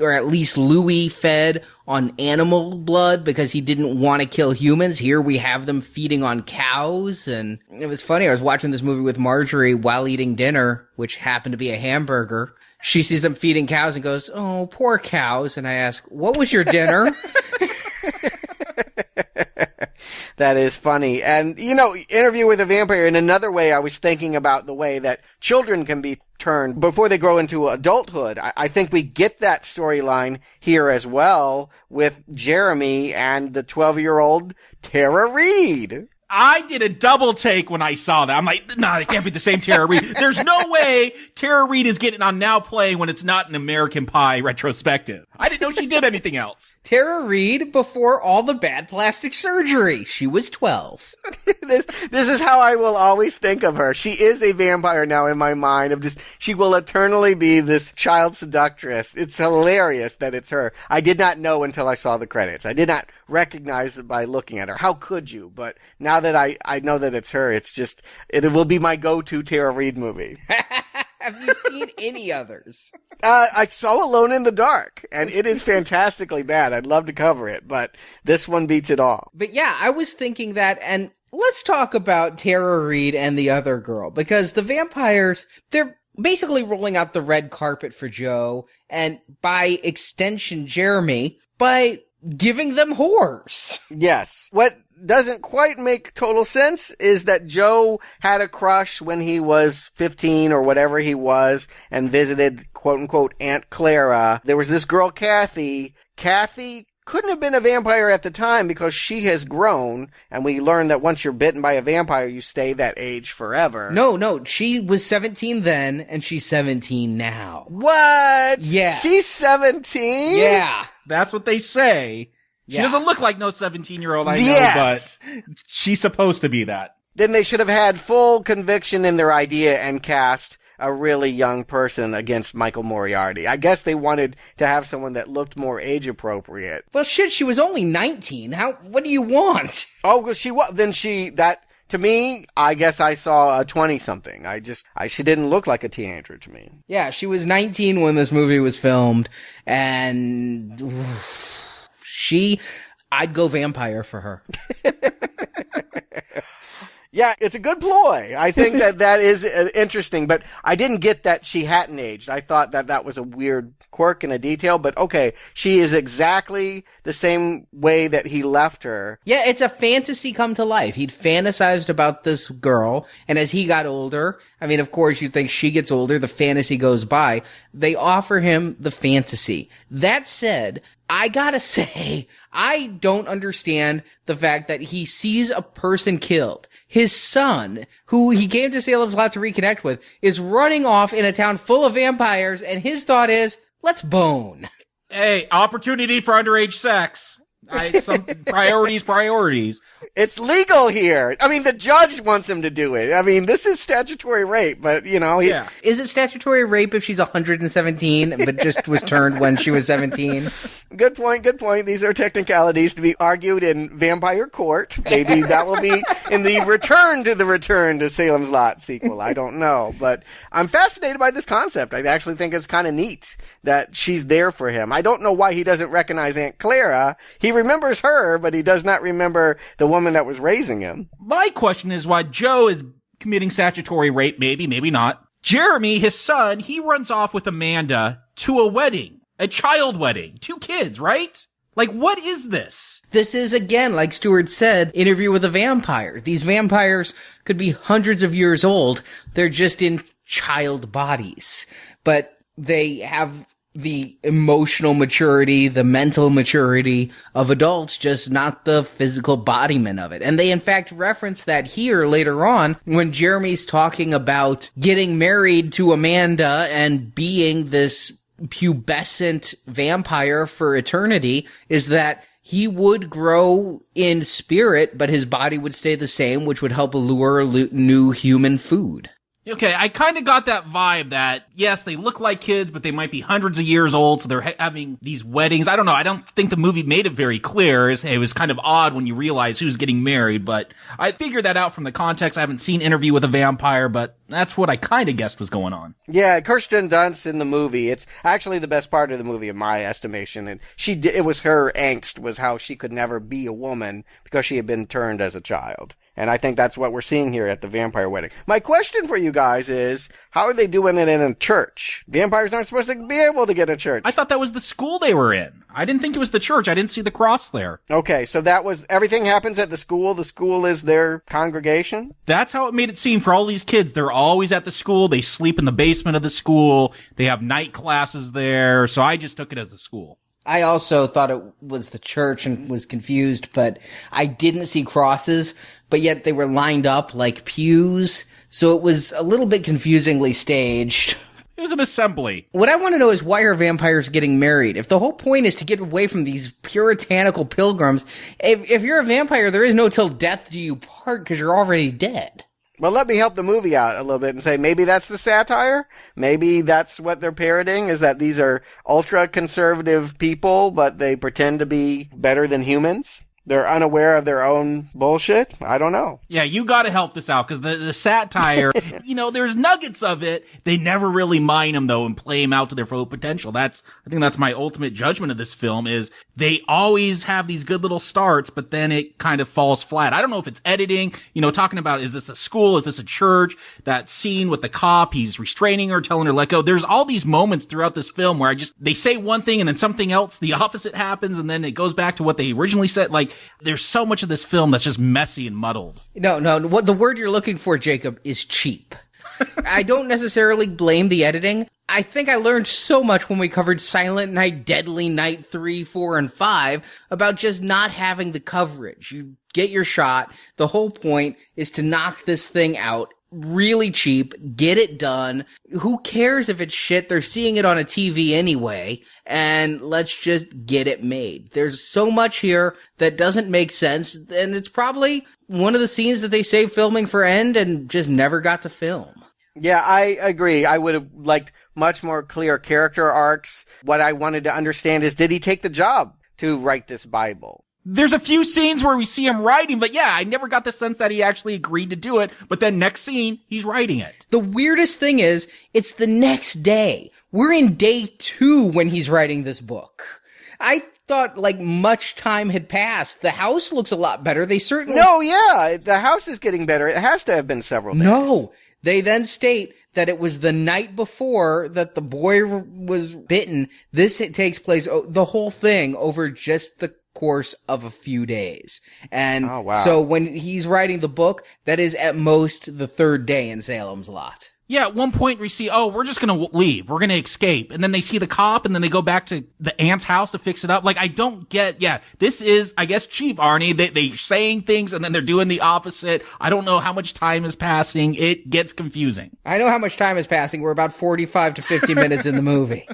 or at least Louis fed, on animal blood because he didn't want to kill humans. Here we have them feeding on cows, and it was funny. I was watching this movie with Marjorie while eating dinner, which happened to be a hamburger. She sees them feeding cows and goes, "Oh, poor cows." And I ask, "What was your dinner?" That is funny. And, Interview with a Vampire, in another way, I was thinking about the way that children can be turned before they grow into adulthood. I think we get that storyline here as well with Jeremy and the 12-year-old Tara Reid. I did a double take when I saw that. I'm like, nah, it can't be the same Tara Reid. There's no way Tara Reid is getting on Now Playing when it's not an American Pie retrospective. I didn't know she did anything else. Tara Reid before all the bad plastic surgery. She was 12. This is how I will always think of her. She is a vampire now in my mind. She will eternally be this child seductress. It's hilarious that it's her. I did not know until I saw the credits. I did not recognize it by looking at her. How could you? But now that I know that it's her, it will be my go-to Tara Reid movie. Have you seen any others? I saw Alone in the Dark, and it is fantastically bad. I'd love to cover it, but this one beats it all. But yeah, I was thinking that, and let's talk about Tara Reid and the other girl, because the vampires, they're basically rolling out the red carpet for Joe, and by extension, Jeremy, by giving them whores. Yes. What doesn't quite make total sense is that Joe had a crush when he was 15 or whatever he was and visited quote-unquote Aunt Clara. There was this girl, Kathy. Kathy couldn't have been a vampire at the time because she has grown, and we learned that once you're bitten by a vampire, you stay that age forever. No, she was 17 then, and she's 17 now. What? Yeah. She's 17? Yeah. That's what they say. She doesn't look like no 17-year-old, I know, but she's supposed to be that. Then they should have had full conviction in their idea and cast a really young person against Michael Moriarty. I guess they wanted to have someone that looked more age appropriate. Well, shit, she was only 19. What do you want? Oh, well, to me, I guess I saw a 20-something. She didn't look like a teenager to me. Yeah, she was 19 when this movie was filmed, and I'd go vampire for her. Yeah, it's a good ploy. I think that is interesting, but I didn't get that she hadn't aged. I thought that was a weird quirk and a detail, but okay, she is exactly the same way that he left her. Yeah, it's a fantasy come to life. He'd fantasized about this girl, and as he got older, I mean, of course, you'd think she gets older, the fantasy goes by. They offer him the fantasy. That said, I gotta say, I don't understand the fact that he sees a person killed. His son, who he came to Salem's Lot to reconnect with, is running off in a town full of vampires, and his thought is, let's bone. Hey, opportunity for underage sex. Some priorities. It's legal here. I mean, the judge wants him to do it. I mean, this is statutory rape, but, you know. Yeah. Is it statutory rape if she's 117, but just was turned when she was 17? Good point. These are technicalities to be argued in vampire court. Maybe that will be in the Return to Salem's Lot sequel. I don't know. But I'm fascinated by this concept. I actually think it's kind of neat that she's there for him. I don't know why he doesn't recognize Aunt Clara. He remembers her, but he does not remember the woman that was raising him. My question is why Joe is committing statutory rape, maybe not. Jeremy, his son, he runs off with Amanda to a wedding, a child wedding, 2 kids, right? Like, what is this? This is, again, like Stuart said, Interview with a Vampire. These vampires could be hundreds of years old. They're just in child bodies. But they have the emotional maturity, the mental maturity of adults, just not the physical embodiment of it. And they, in fact, reference that here later on when Jeremy's talking about getting married to Amanda and being this pubescent vampire for eternity, is that he would grow in spirit, but his body would stay the same, which would help allure new human food. Okay, I kind of got that vibe that, yes, they look like kids, but they might be hundreds of years old, so they're having these weddings. I don't know, I don't think the movie made it very clear. It was kind of odd when you realize who's getting married, but I figured that out from the context. I haven't seen Interview with a Vampire, but that's what I kind of guessed was going on. Yeah, Kirsten Dunst in the movie. It's actually the best part of the movie in my estimation, and it was her angst, was how she could never be a woman because she had been turned as a child. And I think that's what we're seeing here at the vampire wedding. My question for you guys is, how are they doing it in a church? Vampires aren't supposed to be able to get a church. I thought that was the school they were in. I didn't think it was the church. I didn't see the cross there. Okay, so everything happens at the school. The school is their congregation? That's how it made it seem for all these kids. They're always at the school. They sleep in the basement of the school. They have night classes there. So I just took it as a school. I also thought it was the church and was confused, but I didn't see crosses, but yet they were lined up like pews, so it was a little bit confusingly staged. It was an assembly. What I want to know is, why are vampires getting married? If the whole point is to get away from these puritanical pilgrims, if you're a vampire, there is no till death do you part because you're already dead. Well, let me help the movie out a little bit and say maybe that's the satire. Maybe that's what they're parroting, is that these are ultra-conservative people, but they pretend to be better than humans. They're unaware of their own bullshit. I don't know. Yeah, you gotta help this out, because the satire, there's nuggets of it. They never really mine them, though, and play them out to their full potential. I think that's my ultimate judgment of this film, is they always have these good little starts, but then it kind of falls flat. I don't know if it's editing, talking about, is this a school? Is this a church? That scene with the cop, he's restraining her, telling her let go. There's all these moments throughout this film where they say one thing and then something else, the opposite happens, and then it goes back to what they originally said. Like, there's so much of this film that's just messy and muddled. No, what the word you're looking for, Jacob, is cheap. I don't necessarily blame the editing. I think I learned so much when we covered Silent Night, Deadly Night 3, 4, and 5 about just not having the coverage. You get your shot. The whole point is to knock this thing out really cheap, get it done. Who cares if it's shit? They're seeing it on a TV anyway, and let's just get it made. There's so much here that doesn't make sense, and it's probably one of the scenes that they saved filming for end and just never got to film. Yeah, I agree. I would have liked much more clear character arcs. What I wanted to understand is, did he take the job to write this Bible? There's a few scenes where we see him writing, but yeah, I never got the sense that he actually agreed to do it. But then next scene, he's writing it. The weirdest thing is, it's the next day. We're in day 2 when he's writing this book. I thought much time had passed. The house looks a lot better. They certainly... No, yeah, the house is getting better. It has to have been several days. No, they then state that it was the night before that the boy was bitten. This takes place, the whole thing, over just the course of a few days. And so when he's writing the book, that is at most the 3rd day in Salem's Lot. Yeah, at one point we see, we're just going to leave. We're going to escape. And then they see the cop, and then they go back to the aunt's house to fix it up. Like, I don't get, this is, I guess, cheap, Arnie. They're saying things, and then they're doing the opposite. I don't know how much time is passing. It gets confusing. I know how much time is passing. We're about 45 to 50 minutes in the movie.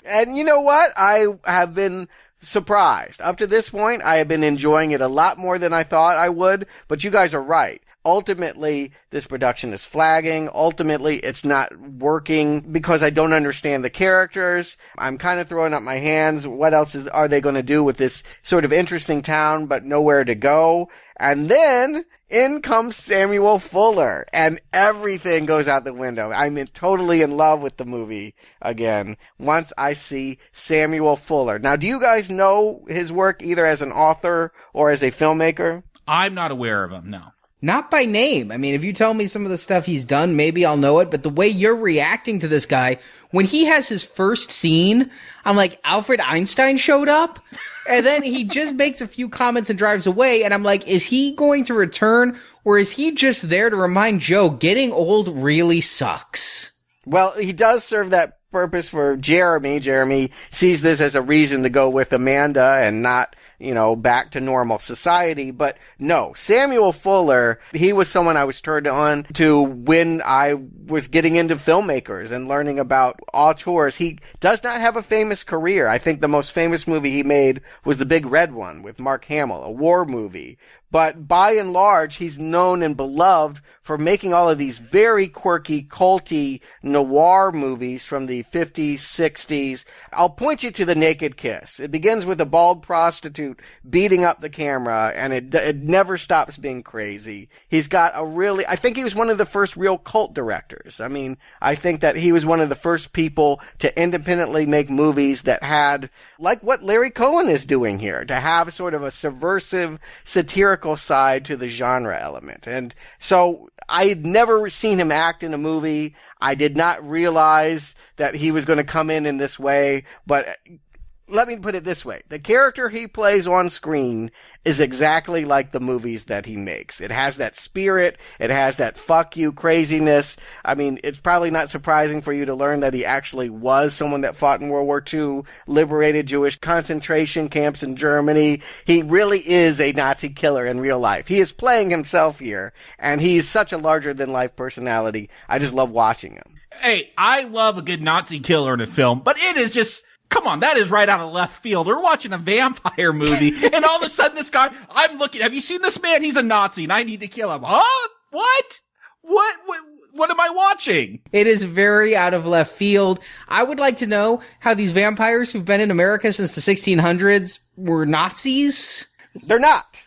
And you know what? I have been surprised. Up to this point, I have been enjoying it a lot more than I thought I would, but you guys are right. Ultimately, this production is flagging. Ultimately, it's not working because I don't understand the characters. I'm kind of throwing up my hands. What else are they going to do with this sort of interesting town but nowhere to go? And then in comes Samuel Fuller, and everything goes out the window. I'm totally in love with the movie again once I see Samuel Fuller. Now, do you guys know his work either as an author or as a filmmaker? I'm not aware of him, no. Not by name. I mean, if you tell me some of the stuff he's done, maybe I'll know it. But the way you're reacting to this guy, when he has his first scene, I'm like, Alfred Einstein showed up? And then he just makes a few comments and drives away. And I'm like, is he going to return? Or is he just there to remind Joe, getting old really sucks? Well, he does serve that purpose for Jeremy. Jeremy sees this as a reason to go with Amanda and not, back to normal society. But no, Samuel Fuller, he was someone I was turned on to when I was getting into filmmakers and learning about auteurs. He does not have a famous career. I think the most famous movie he made was The Big Red One with Mark Hamill, a war movie. But by and large, he's known and beloved for making all of these very quirky, culty noir movies from the 50s, 60s. I'll point you to The Naked Kiss. It begins with a bald prostitute beating up the camera, and it never stops being crazy. He's got I think he was one of the first real cult directors. I mean, I think that he was one of the first people to independently make movies that had, like what Larry Cohen is doing here, to have sort of a subversive, satirical side to the genre element. And so I had never seen him act in a movie. I did not realize that he was going to come in this way, but let me put it this way. The character he plays on screen is exactly like the movies that he makes. It has that spirit. It has that fuck you craziness. I mean, it's probably not surprising for you to learn that he actually was someone that fought in World War II, liberated Jewish concentration camps in Germany. He really is a Nazi killer in real life. He is playing himself here, and he's such a larger-than-life personality. I just love watching him. Hey, I love a good Nazi killer in a film, but it is just... Come on, that is right out of left field. We're watching a vampire movie, and all of a sudden this guy, I'm looking, have you seen this man? He's a Nazi, and I need to kill him. Huh? What? What am I watching? It is very out of left field. I would like to know how these vampires who've been in America since the 1600s were Nazis. They're not.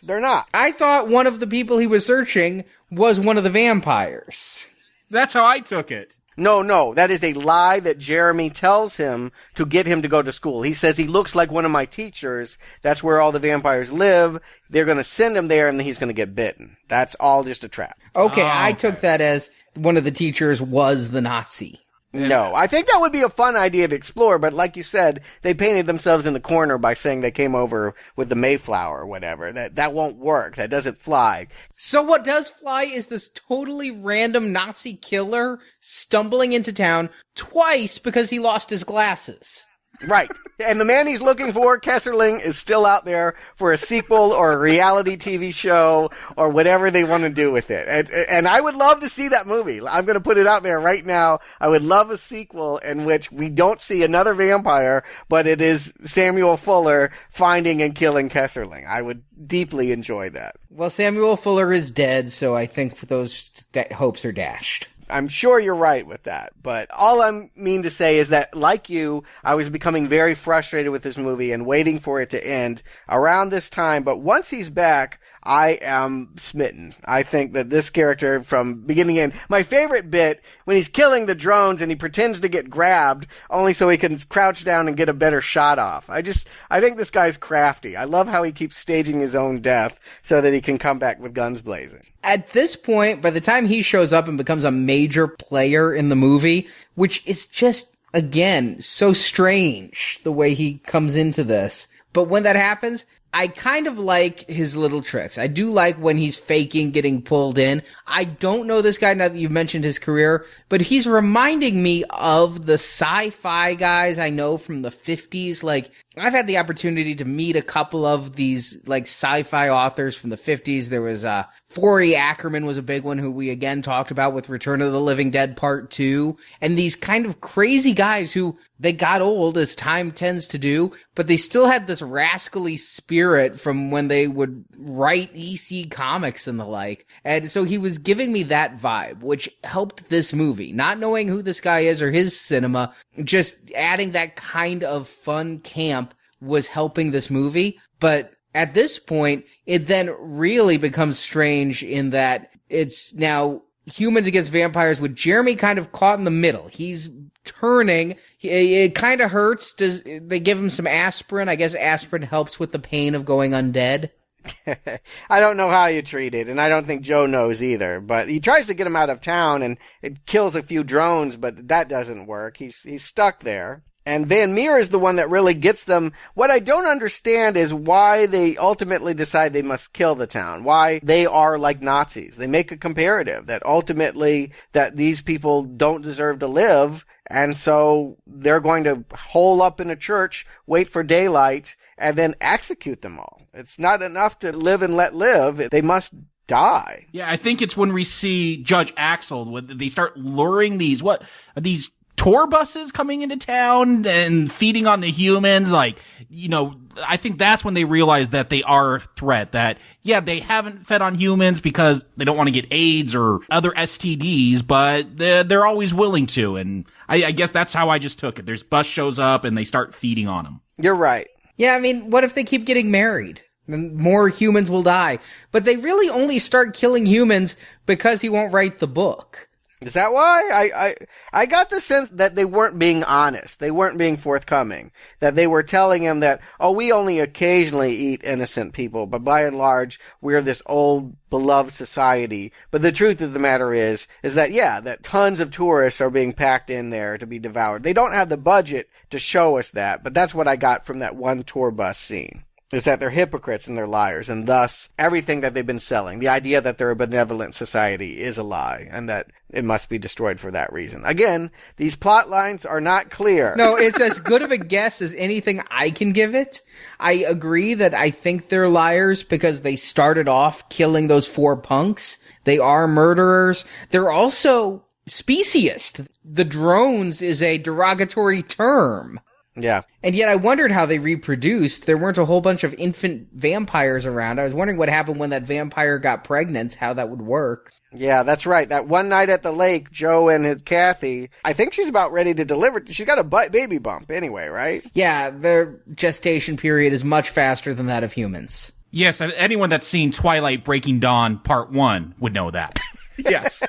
I thought one of the people he was searching was one of the vampires. That's how I took it. No, that is a lie that Jeremy tells him to get him to go to school. He says he looks like one of my teachers. That's where all the vampires live. They're going to send him there, and he's going to get bitten. That's all just a trap. Okay, I took that as one of the teachers was the Nazi. No, I think that would be a fun idea to explore, but like you said, they painted themselves in the corner by saying they came over with the Mayflower or whatever. That won't work. That doesn't fly. So what does fly is this totally random Nazi killer stumbling into town twice because he lost his glasses. Right. And the man he's looking for, Kesserling, is still out there for a sequel or a reality TV show or whatever they want to do with it. And I would love to see that movie. I'm going to put it out there right now. I would love a sequel in which we don't see another vampire, but it is Samuel Fuller finding and killing Kesserling. I would deeply enjoy that. Well, Samuel Fuller is dead, so I think those hopes are dashed. I'm sure you're right with that, but all I mean to say is that, like you, I was becoming very frustrated with this movie and waiting for it to end around this time, but once he's back, I am smitten. I think that this character from beginning to end, my favorite bit, when he's killing the drones and he pretends to get grabbed only so he can crouch down and get a better shot off. I think this guy's crafty. I love how he keeps staging his own death so that he can come back with guns blazing. At this point, by the time he shows up and becomes a major player in the movie, which is just, again, so strange the way he comes into this. But when that happens, I kind of like his little tricks. I do like when he's faking getting pulled in. I don't know this guy now that you've mentioned his career, but he's reminding me of the sci-fi guys I know from the 50s. Like, I've had the opportunity to meet a couple of these, like, sci-fi authors from the 50s. There was, Forey Ackerman was a big one who we again talked about with Return of the Living Dead Part 2. And these kind of crazy guys who, they got old as time tends to do, but they still had this rascally spirit from when they would write EC comics and the like. And so he was giving me that vibe, which helped this movie. Not knowing who this guy is or his cinema, just adding that kind of fun camp was helping this movie. But at this point, it then really becomes strange in that it's now humans against vampires with Jeremy kind of caught in the middle. He's turning. It kind of hurts. They give him some aspirin? I guess aspirin helps with the pain of going undead. I don't know how you treat it, and I don't think Joe knows either. But he tries to get him out of town, and it kills a few drones, but that doesn't work. He's stuck there. And Van Meer is the one that really gets them. What I don't understand is why they ultimately decide they must kill the town. Why they are like Nazis. They make a comparative that ultimately that these people don't deserve to live. And so they're going to hole up in a church, wait for daylight, and then execute them all. It's not enough to live and let live. They must die. Yeah, I think it's when we see Judge Axel, when they start luring these tour buses coming into town and feeding on the humans. Like, I think that's when they realize that they are a threat. That, yeah, they haven't fed on humans because they don't want to get AIDS or other STDs, but they're always willing to. And I guess that's how I just took it. There's bus shows up and they start feeding on them. You're right. Yeah, I mean, what if they keep getting married? And more humans will die. But they really only start killing humans because he won't write the book. Is that why? I got the sense that they weren't being honest. They weren't being forthcoming. That they were telling him that, we only occasionally eat innocent people, but by and large, we're this old, beloved society. But the truth of the matter is that, that tons of tourists are being packed in there to be devoured. They don't have the budget to show us that, but that's what I got from that one tour bus scene. Is that they're hypocrites and they're liars, and thus everything that they've been selling, the idea that they're a benevolent society, is a lie, and that it must be destroyed for that reason. Again, these plot lines are not clear. No, it's as good of a guess as anything I can give it. I agree that I think they're liars because they started off killing those 4 punks. They are murderers. They're also speciest. The drones is a derogatory term. Yeah. And yet I wondered how they reproduced. There weren't a whole bunch of infant vampires around. I was wondering what happened when that vampire got pregnant, how that would work. Yeah, that's right. That one night at the lake, Joe and Kathy, I think she's about ready to deliver. She's got a baby bump anyway, right? Yeah, their gestation period is much faster than that of humans. Yes, anyone that's seen Twilight Breaking Dawn Part 1 would know that. Yes.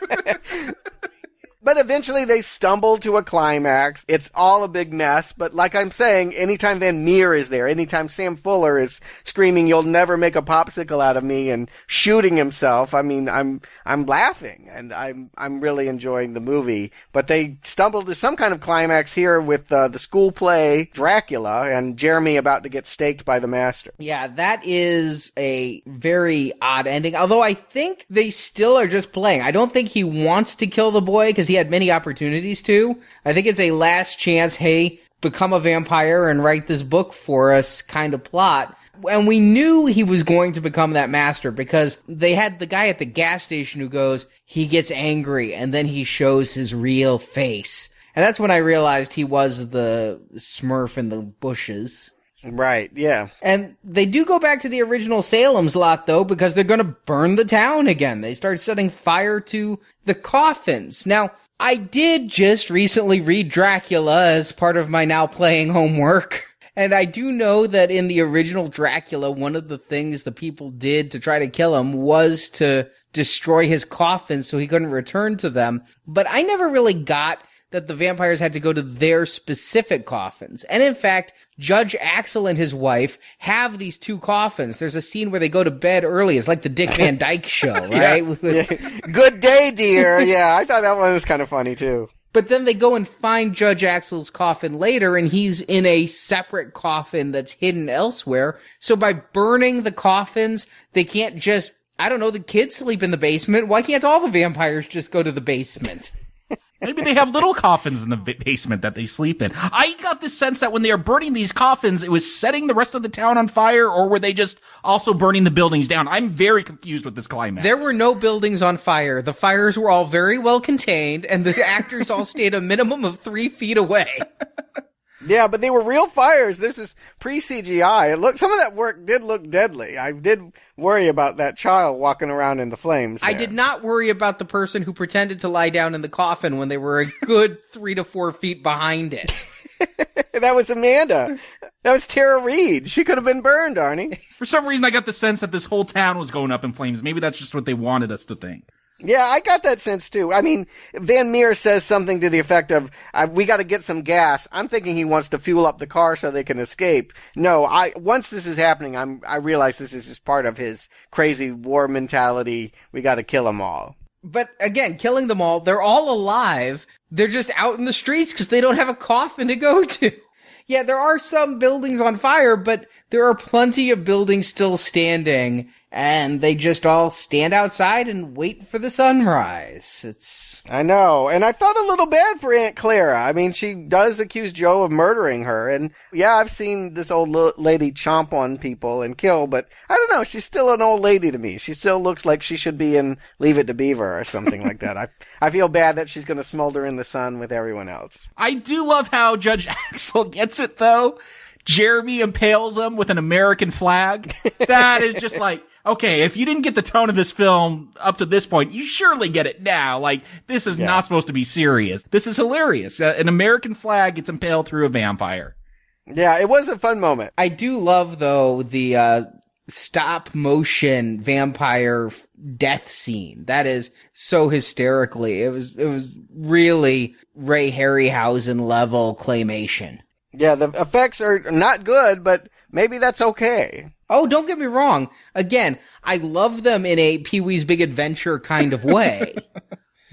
But eventually they stumble to a climax. It's all a big mess. But like I'm saying, anytime Van Meer is there, anytime Sam Fuller is screaming, "You'll never make a popsicle out of me," and shooting himself, I mean, I'm laughing and I'm really enjoying the movie. But they stumble to some kind of climax here with the school play Dracula and Jeremy about to get staked by the master. Yeah, that is a very odd ending. Although I think they still are just playing. I don't think he wants to kill the boy because he had many opportunities to. I think it's a last chance, hey, become a vampire and write this book for us kind of plot. And we knew he was going to become that master because they had the guy at the gas station who goes, he gets angry and then he shows his real face. And that's when I realized he was the Smurf in the bushes. Right, yeah. And they do go back to the original Salem's Lot, though, because they're going to burn the town again. They start setting fire to the coffins. Now, I did just recently read Dracula as part of my now playing homework. And I do know that in the original Dracula, one of the things the people did to try to kill him was to destroy his coffin so he couldn't return to them. But I never really got that the vampires had to go to their specific coffins. And in fact, Judge Axel and his wife have these 2 coffins. There's a scene where they go to bed early. It's like the Dick Van Dyke Show, right? Yes. Good day, dear. Yeah, I thought that one was kind of funny, too. But then they go and find Judge Axel's coffin later, and he's in a separate coffin that's hidden elsewhere. So by burning the coffins, they can't just, I don't know, the kids sleep in the basement. Why can't all the vampires just go to the basement? Maybe they have little coffins in the basement that they sleep in. I got the sense that when they were burning these coffins, it was setting the rest of the town on fire, or were they just also burning the buildings down? I'm very confused with this climax. There were no buildings on fire. The fires were all very well contained, and the actors all stayed a minimum of 3 feet away. Yeah, but they were real fires. This is pre-CGI. Some of that work did look deadly. I did worry about that child walking around in the flames there. I did not worry about the person who pretended to lie down in the coffin when they were a good 3 to 4 feet behind it. That was Amanda. That was Tara Reid. She could have been burned, Arnie. For some reason, I got the sense that this whole town was going up in flames. Maybe that's just what they wanted us to think. Yeah, I got that sense too. I mean, Van Meer says something to the effect of, we gotta get some gas. I'm thinking he wants to fuel up the car so they can escape. No, once this is happening, I realize this is just part of his crazy war mentality. We gotta kill them all. But again, killing them all, they're all alive. They're just out in the streets because they don't have a coffin to go to. Yeah, there are some buildings on fire, but there are plenty of buildings still standing. And they just all stand outside and wait for the sunrise. I know. And I felt a little bad for Aunt Clara. I mean, she does accuse Joe of murdering her. And yeah, I've seen this old lady chomp on people and kill, but I don't know. She's still an old lady to me. She still looks like she should be in Leave It to Beaver or something like that. I feel bad that she's going to smolder in the sun with everyone else. I do love how Judge Axel gets it, though. Jeremy impales him with an American flag. That is just like, okay, if you didn't get the tone of this film up to this point, you surely get it now. Like, this is not supposed to be serious. This is hilarious. An American flag gets impaled through a vampire. Yeah, it was a fun moment. I do love, though, the stop motion vampire death scene. That is so hysterically. It was really Ray Harryhausen level claymation. Yeah, the effects are not good, but maybe that's okay. Oh, don't get me wrong. Again, I love them in a Pee-wee's Big Adventure kind of way.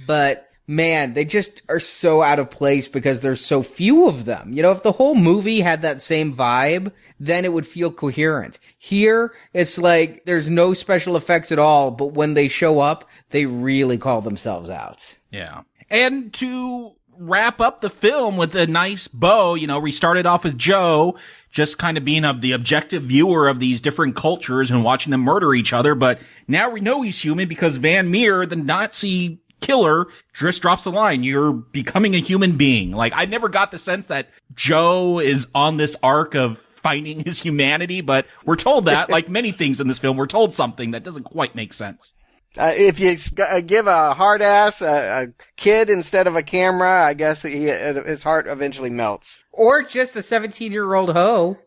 But, man, they just are so out of place because there's so few of them. You know, if the whole movie had that same vibe, then it would feel coherent. Here, it's like there's no special effects at all, but when they show up, they really call themselves out. Yeah. And to wrap up the film with a nice bow, you know, we started off with Joe just kind of being the objective viewer of these different cultures and watching them murder each other. But now we know he's human because Van Meer, the Nazi killer, just drops a line. You're becoming a human being. Like, I never got the sense that Joe is on this arc of finding his humanity, but we're told that, like many things in this film, we're told something that doesn't quite make sense. If you give a hard ass a kid instead of a camera, I guess his heart eventually melts. Or just a 17-year-old hoe.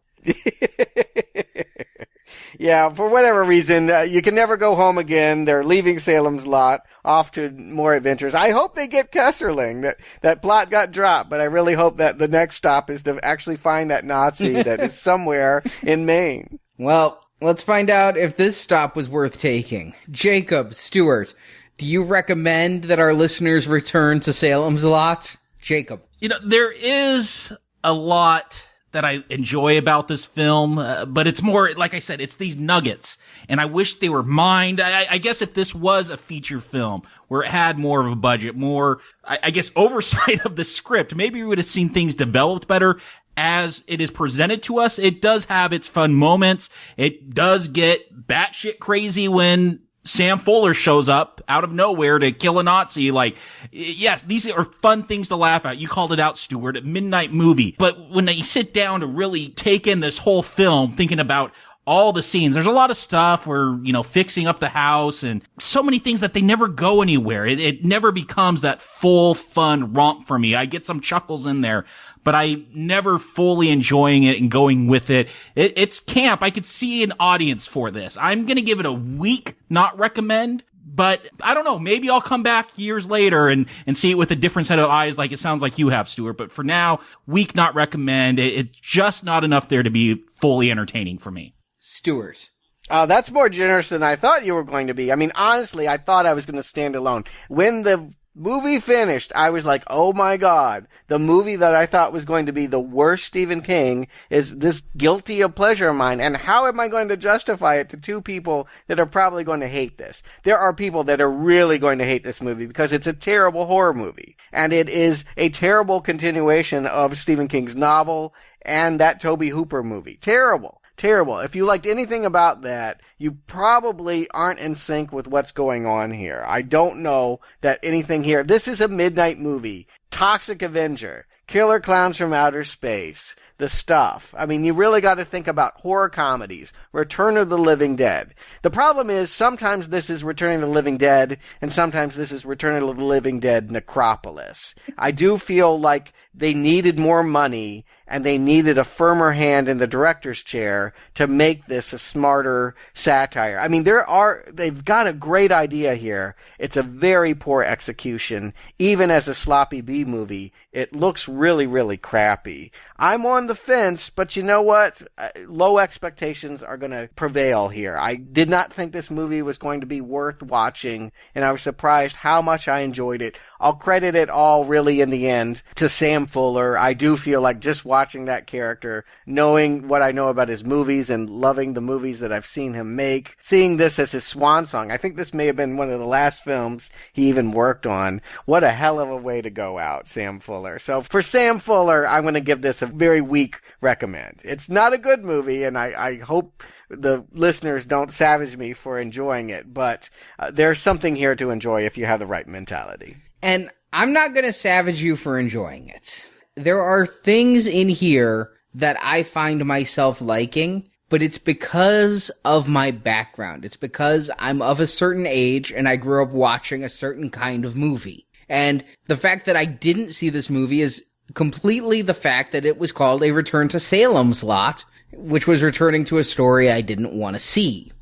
Yeah, for whatever reason, you can never go home again. They're leaving Salem's Lot, off to more adventures. I hope they get Kesserling. That plot got dropped, but I really hope that the next stop is to actually find that Nazi that is somewhere in Maine. Well, let's find out if this stop was worth taking. Jakob, Stuart, do you recommend that our listeners return to Salem's Lot? Jakob. You know, there is a lot that I enjoy about this film, but it's more, like I said, it's these nuggets, and I wish they were mined. I guess if this was a feature film where it had more of a budget, more, I guess, oversight of the script, maybe we would have seen things developed better. As it is presented to us, it does have its fun moments. It does get batshit crazy when Sam Fuller shows up out of nowhere to kill a Nazi. Like, yes, these are fun things to laugh at. You called it out, Stuart, a midnight movie. But when you sit down to really take in this whole film, thinking about all the scenes, there's a lot of stuff where, you know, fixing up the house and so many things that they never go anywhere. It never becomes that full fun romp for me. I get some chuckles in there, but I never fully enjoying it and going with it. It's camp. I could see an audience for this. I'm going to give it a weak not recommend, but I don't know. Maybe I'll come back years later and see it with a different set of eyes like it sounds like you have, Stuart. But for now, weak not recommend. It's just not enough there to be fully entertaining for me. Stuart. That's more generous than I thought you were going to be. I mean, honestly, I thought I was going to stand alone. When the Movie finished. I was like, oh my God. The movie that I thought was going to be the worst Stephen King is this guilty of pleasure of mine. And how am I going to justify it to two people that are probably going to hate this? There are people that are really going to hate this movie because it's a terrible horror movie. And it is a terrible continuation of Stephen King's novel and that Tobe Hooper movie. Terrible. Terrible. If you liked anything about that, you probably aren't in sync with what's going on here. I don't know that anything here. This is a midnight movie. Toxic Avenger. Killer Clowns from Outer Space. The Stuff. I mean, you really got to think about horror comedies. Return of the Living Dead. The problem is sometimes this is Return of the Living Dead and sometimes this is Return of the Living Dead Necropolis. I do feel like they needed more money and they needed a firmer hand in the director's chair to make this a smarter satire. I mean, they've got a great idea here. It's a very poor execution. Even as a sloppy B movie, it looks really, really crappy. I'm on the fence, but you know what? Low expectations are going to prevail here. I did not think this movie was going to be worth watching, and I was surprised how much I enjoyed it. I'll credit it all, really, in the end, to Sam Fuller. I do feel like just watching that character, knowing what I know about his movies and loving the movies that I've seen him make, seeing this as his swan song. I think this may have been one of the last films he even worked on. What a hell of a way to go out, Sam Fuller. So for Sam Fuller, I'm going to give this a very weak recommend. It's not a good movie, and I hope the listeners don't savage me for enjoying it, but there's something here to enjoy if you have the right mentality. And I'm not going to savage you for enjoying it. There are things in here that I find myself liking, but it's because of my background. It's because I'm of a certain age and I grew up watching a certain kind of movie. And the fact that I didn't see this movie is completely the fact that it was called A Return to Salem's Lot, which was returning to a story I didn't want to see.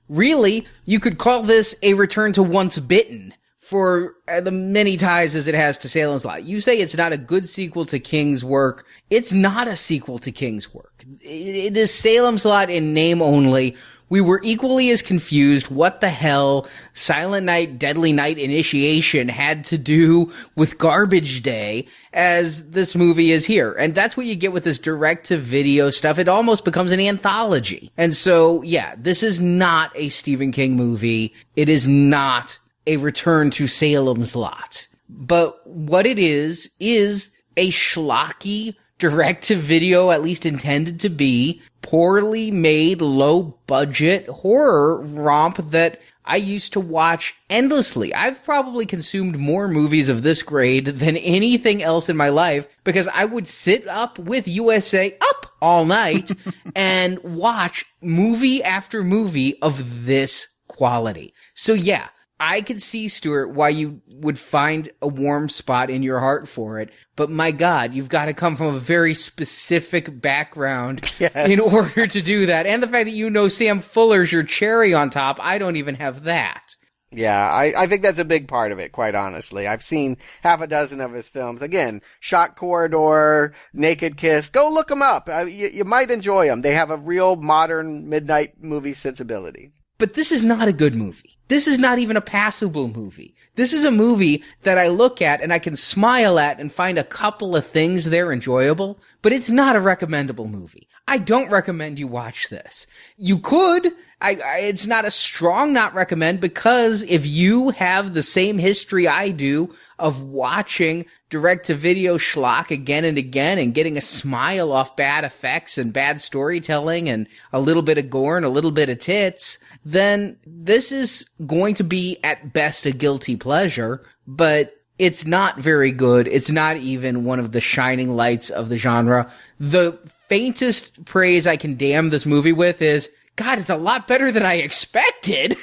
Really, you could call this A Return to Once Bitten, for the many ties as it has to Salem's Lot. You say it's not a good sequel to King's work. It's not a sequel to King's work. It is Salem's Lot in name only. We were equally as confused what the hell Silent Night, Deadly Night Initiation had to do with Garbage Day as this movie is here. And that's what you get with this direct-to-video stuff. It almost becomes an anthology. And so, yeah, this is not a Stephen King movie. It is not A Return to Salem's Lot. But what it is a schlocky direct-to-video, at least intended to be, poorly made, low-budget horror romp that I used to watch endlessly. I've probably consumed more movies of this grade than anything else in my life because I would sit up with USA Up all night and watch movie after movie of this quality. So yeah, I could see, Stuart, why you would find a warm spot in your heart for it, but my God, you've got to come from a very specific background in order to do that. And the fact that you know Sam Fuller's your cherry on top, I don't even have that. Yeah, I think that's a big part of it, quite honestly. I've seen half a dozen of his films. Again, Shock Corridor, Naked Kiss. Go look them up. You might enjoy them. They have a real modern midnight movie sensibility. But this is not a good movie. This is not even a passable movie. This is a movie that I look at and I can smile at and find a couple of things there enjoyable, but it's not a recommendable movie. I don't recommend you watch this. You could. It's not a strong not recommend because if you have the same history I do of watching direct-to-video schlock again and again and getting a smile off bad effects and bad storytelling and a little bit of gore and a little bit of tits, then this is going to be at best a guilty pleasure, but it's not very good. It's not even one of the shining lights of the genre. The faintest praise I can damn this movie with is, God, it's a lot better than I expected.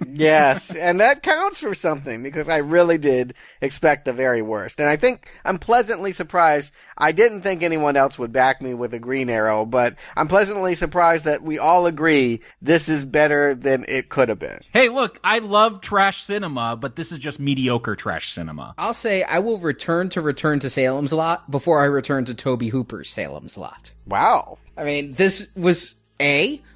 Yes, and that counts for something because I really did expect the very worst. And I think I'm pleasantly surprised. I didn't think anyone else would back me with a Green Arrow, but I'm pleasantly surprised that we all agree this is better than it could have been. Hey, look, I love trash cinema, but this is just mediocre trash cinema. I'll say I will Return to Salem's Lot before I return to Tobe Hooper's Salem's Lot. Wow. I mean, this was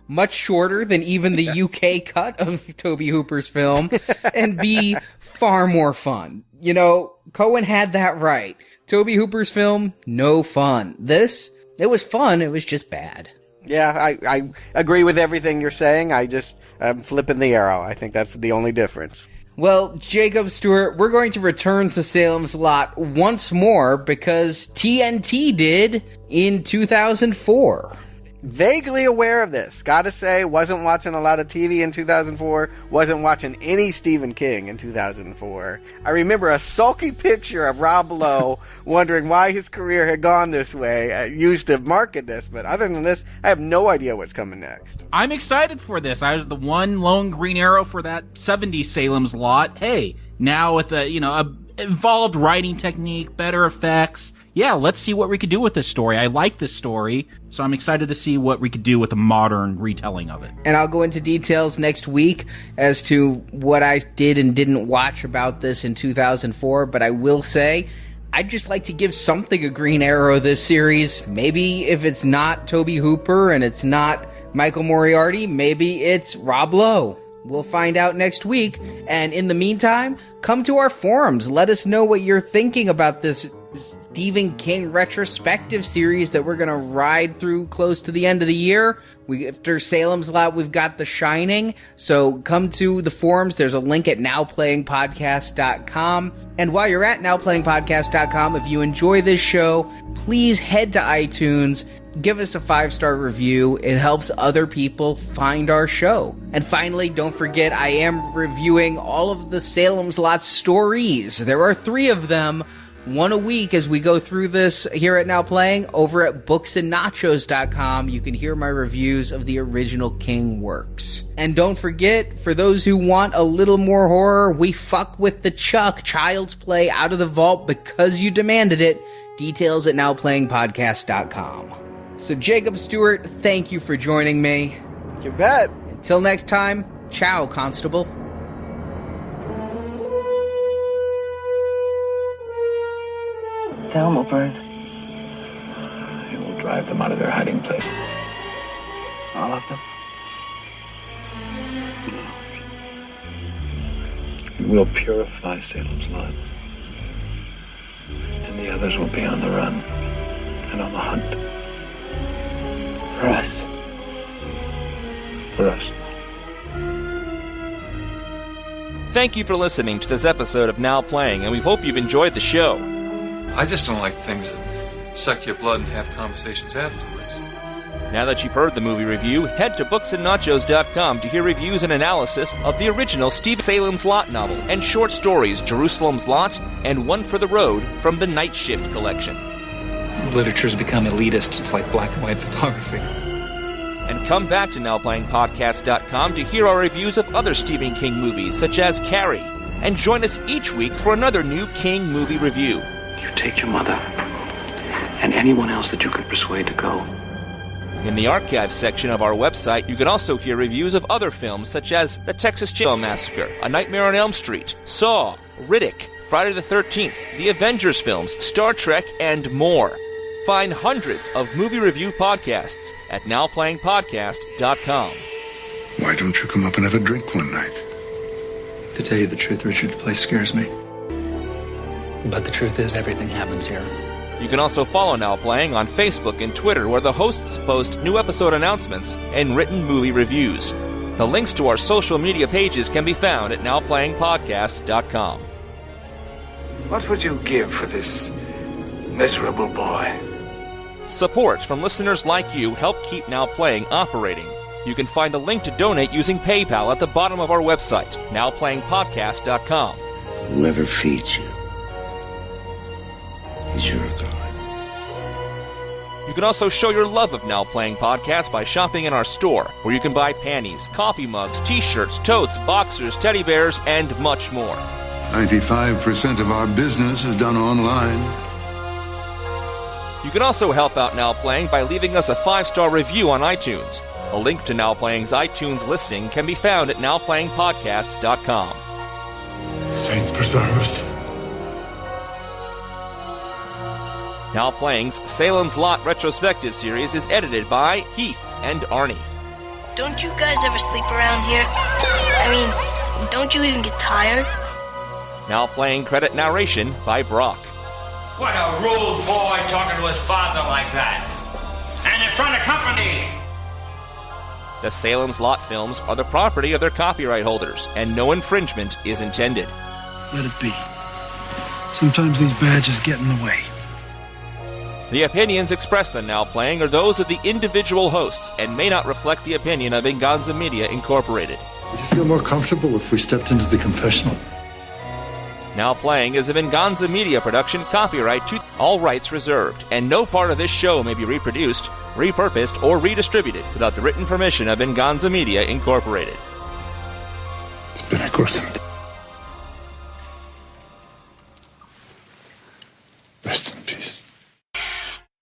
much shorter than even the UK cut of Tobe Hooper's film, and B, far more fun. You know, Cohen had that right. Tobe Hooper's film, no fun. This, it was fun, it was just bad. Yeah, I agree with everything you're saying. I'm flipping the arrow. I think that's the only difference. Well, Jacob, Stuart, we're going to return to Salem's Lot once more because TNT did in 2004. Vaguely aware of this. Gotta say, wasn't watching a lot of TV in 2004, wasn't watching any Stephen King in 2004. I remember a sulky picture of Rob Lowe wondering why his career had gone this way, used to market this, but other than this, I have no idea what's coming next. I'm excited for this. I was the one lone green arrow for that 70s Salem's Lot. Hey, now with a evolved writing technique, better effects. Yeah, let's see what we could do with this story. I like this story, so I'm excited to see what we could do with a modern retelling of it. And I'll go into details next week as to what I did and didn't watch about this in 2004, but I will say, I'd just like to give something a green arrow this series. Maybe if it's not Tobe Hooper and it's not Michael Moriarty, maybe it's Rob Lowe. We'll find out next week, and in the meantime, come to our forums. Let us know what you're thinking about this Stephen King retrospective series that we're going to ride through close to the end of the year. After Salem's Lot, we've got The Shining, so come to the forums. There's a link at nowplayingpodcast.com. And while you're at nowplayingpodcast.com, if you enjoy this show, please head to iTunes. Give us a 5-star review. It helps other people find our show. And finally, don't forget, I am reviewing all of the Salem's Lot stories. There are 3 of them, one a week as we go through this here at Now Playing. Over at booksandnachos.com, you can hear my reviews of the original King works. And don't forget, for those who want a little more horror, we fuck with the Chuck, Child's Play, Out of the Vault because you demanded it. Details at nowplayingpodcast.com. So Jacob, Stewart, thank you for joining me. You bet. Until next time, ciao, Constable. The helm will burn. It will drive them out of their hiding places. All of them? It will purify Salem's Lot. And the others will be on the run and on the hunt. For us. For us. Thank you for listening to this episode of Now Playing, and we hope you've enjoyed the show. I just don't like things that suck your blood and have conversations afterwards. Now that you've heard the movie review, head to booksandnachos.com to hear reviews and analysis of the original Steve Salem's Lot novel and short stories Jerusalem's Lot and One for the Road from the Night Shift collection. Literature's become elitist. It's like black and white photography. And come back to NowPlayingPodcast.com to hear our reviews of other Stephen King movies, such as Carrie. And join us each week for another new King movie review. You take your mother and anyone else that you can persuade to go. In the archives section of our website, you can also hear reviews of other films, such as The Texas Chainsaw Massacre, A Nightmare on Elm Street, Saw, Riddick, Friday the 13th, The Avengers films, Star Trek, and more. Find hundreds of movie review podcasts at NowPlayingPodcast.com. Why don't you come up and have a drink one night? To tell you the truth, Richard, the place scares me. But the truth is, everything happens here. You can also follow Now Playing on Facebook and Twitter, where the hosts post new episode announcements and written movie reviews. The links to our social media pages can be found at NowPlayingPodcast.com. What would you give for this miserable boy? Support from listeners like you help keep Now Playing operating. You can find a link to donate using PayPal at the bottom of our website, NowPlayingPodcast.com. Whoever feeds you is your God. You can also show your love of Now Playing Podcast by shopping in our store, where you can buy panties, coffee mugs, t-shirts, totes, boxers, teddy bears, and much more. 95% of our business is done online. You can also help out Now Playing by leaving us a 5-star review on iTunes. A link to Now Playing's iTunes listing can be found at NowPlayingPodcast.com. Saints preserve us. Now Playing's Salem's Lot retrospective series is edited by Heath and Arnie. Don't you guys ever sleep around here? I mean, don't you even get tired? Now playing credit narration by Brock. What a rude boy talking to his father like that. And in front of company. The Salem's Lot films are the property of their copyright holders, and no infringement is intended. Let it be. Sometimes these badges get in the way. The opinions expressed on Now Playing are those of the individual hosts and may not reflect the opinion of Venganza Media Incorporated. Would you feel more comfortable if we stepped into the confessional? Now Playing is a Venganza Media production, copyright to all rights reserved, and no part of this show may be reproduced, repurposed, or redistributed without the written permission of Venganza Media Incorporated. It's been a gruesome day. Rest in peace.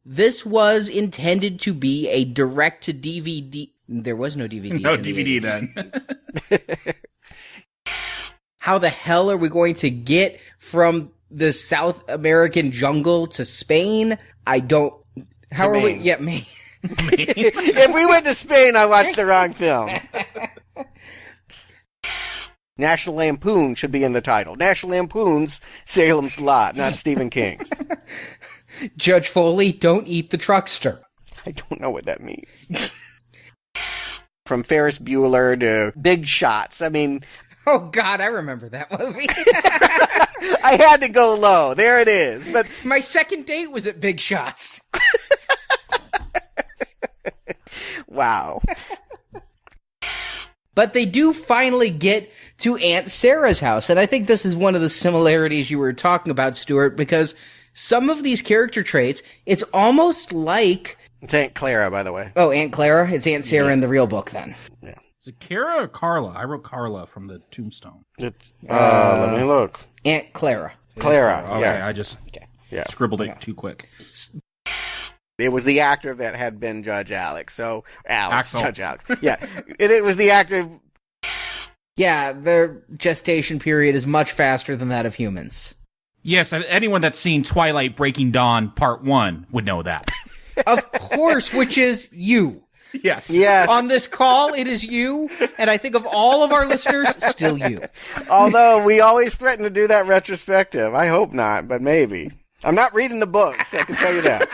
This was intended to be a direct-to-DVD... There was no DVD. No DVD then. How the hell are we going to get from the South American jungle to Spain? I don't... How are we... Yeah, Maine. If we went to Spain, I watched the wrong film. National Lampoon should be in the title. National Lampoon's Salem's Lot, not Stephen King's. Judge Foley, don't eat the truckster. I don't know what that means. From Ferris Bueller to Big Shots. I mean... Oh, God, I remember that movie. I had to go low. There it is. But my second date was at Big Shots. Wow. But they do finally get to Aunt Sarah's house, and I think this is one of the similarities you were talking about, Stuart, because some of these character traits, it's almost like... It's Aunt Clara, by the way. Oh, Aunt Clara? It's Aunt Sarah in the real book, then. Yeah. Is it Kara or Carla? I wrote Carla from the Tombstone. Let me look. Aunt Clara. Clara, okay, yeah. I just scribbled it too quick. It was the actor that had been Judge Alex. So, Axel. Judge Alex. Yeah. It was the actor... Yeah, their gestation period is much faster than that of humans. Yes, anyone that's seen Twilight Breaking Dawn Part 1 would know that. Of course, which is you. Yes. On this call, it is you, and I think of all of our listeners, still you. Although we always threaten to do that retrospective. I hope not, but maybe. I'm not reading the books, I can tell you that.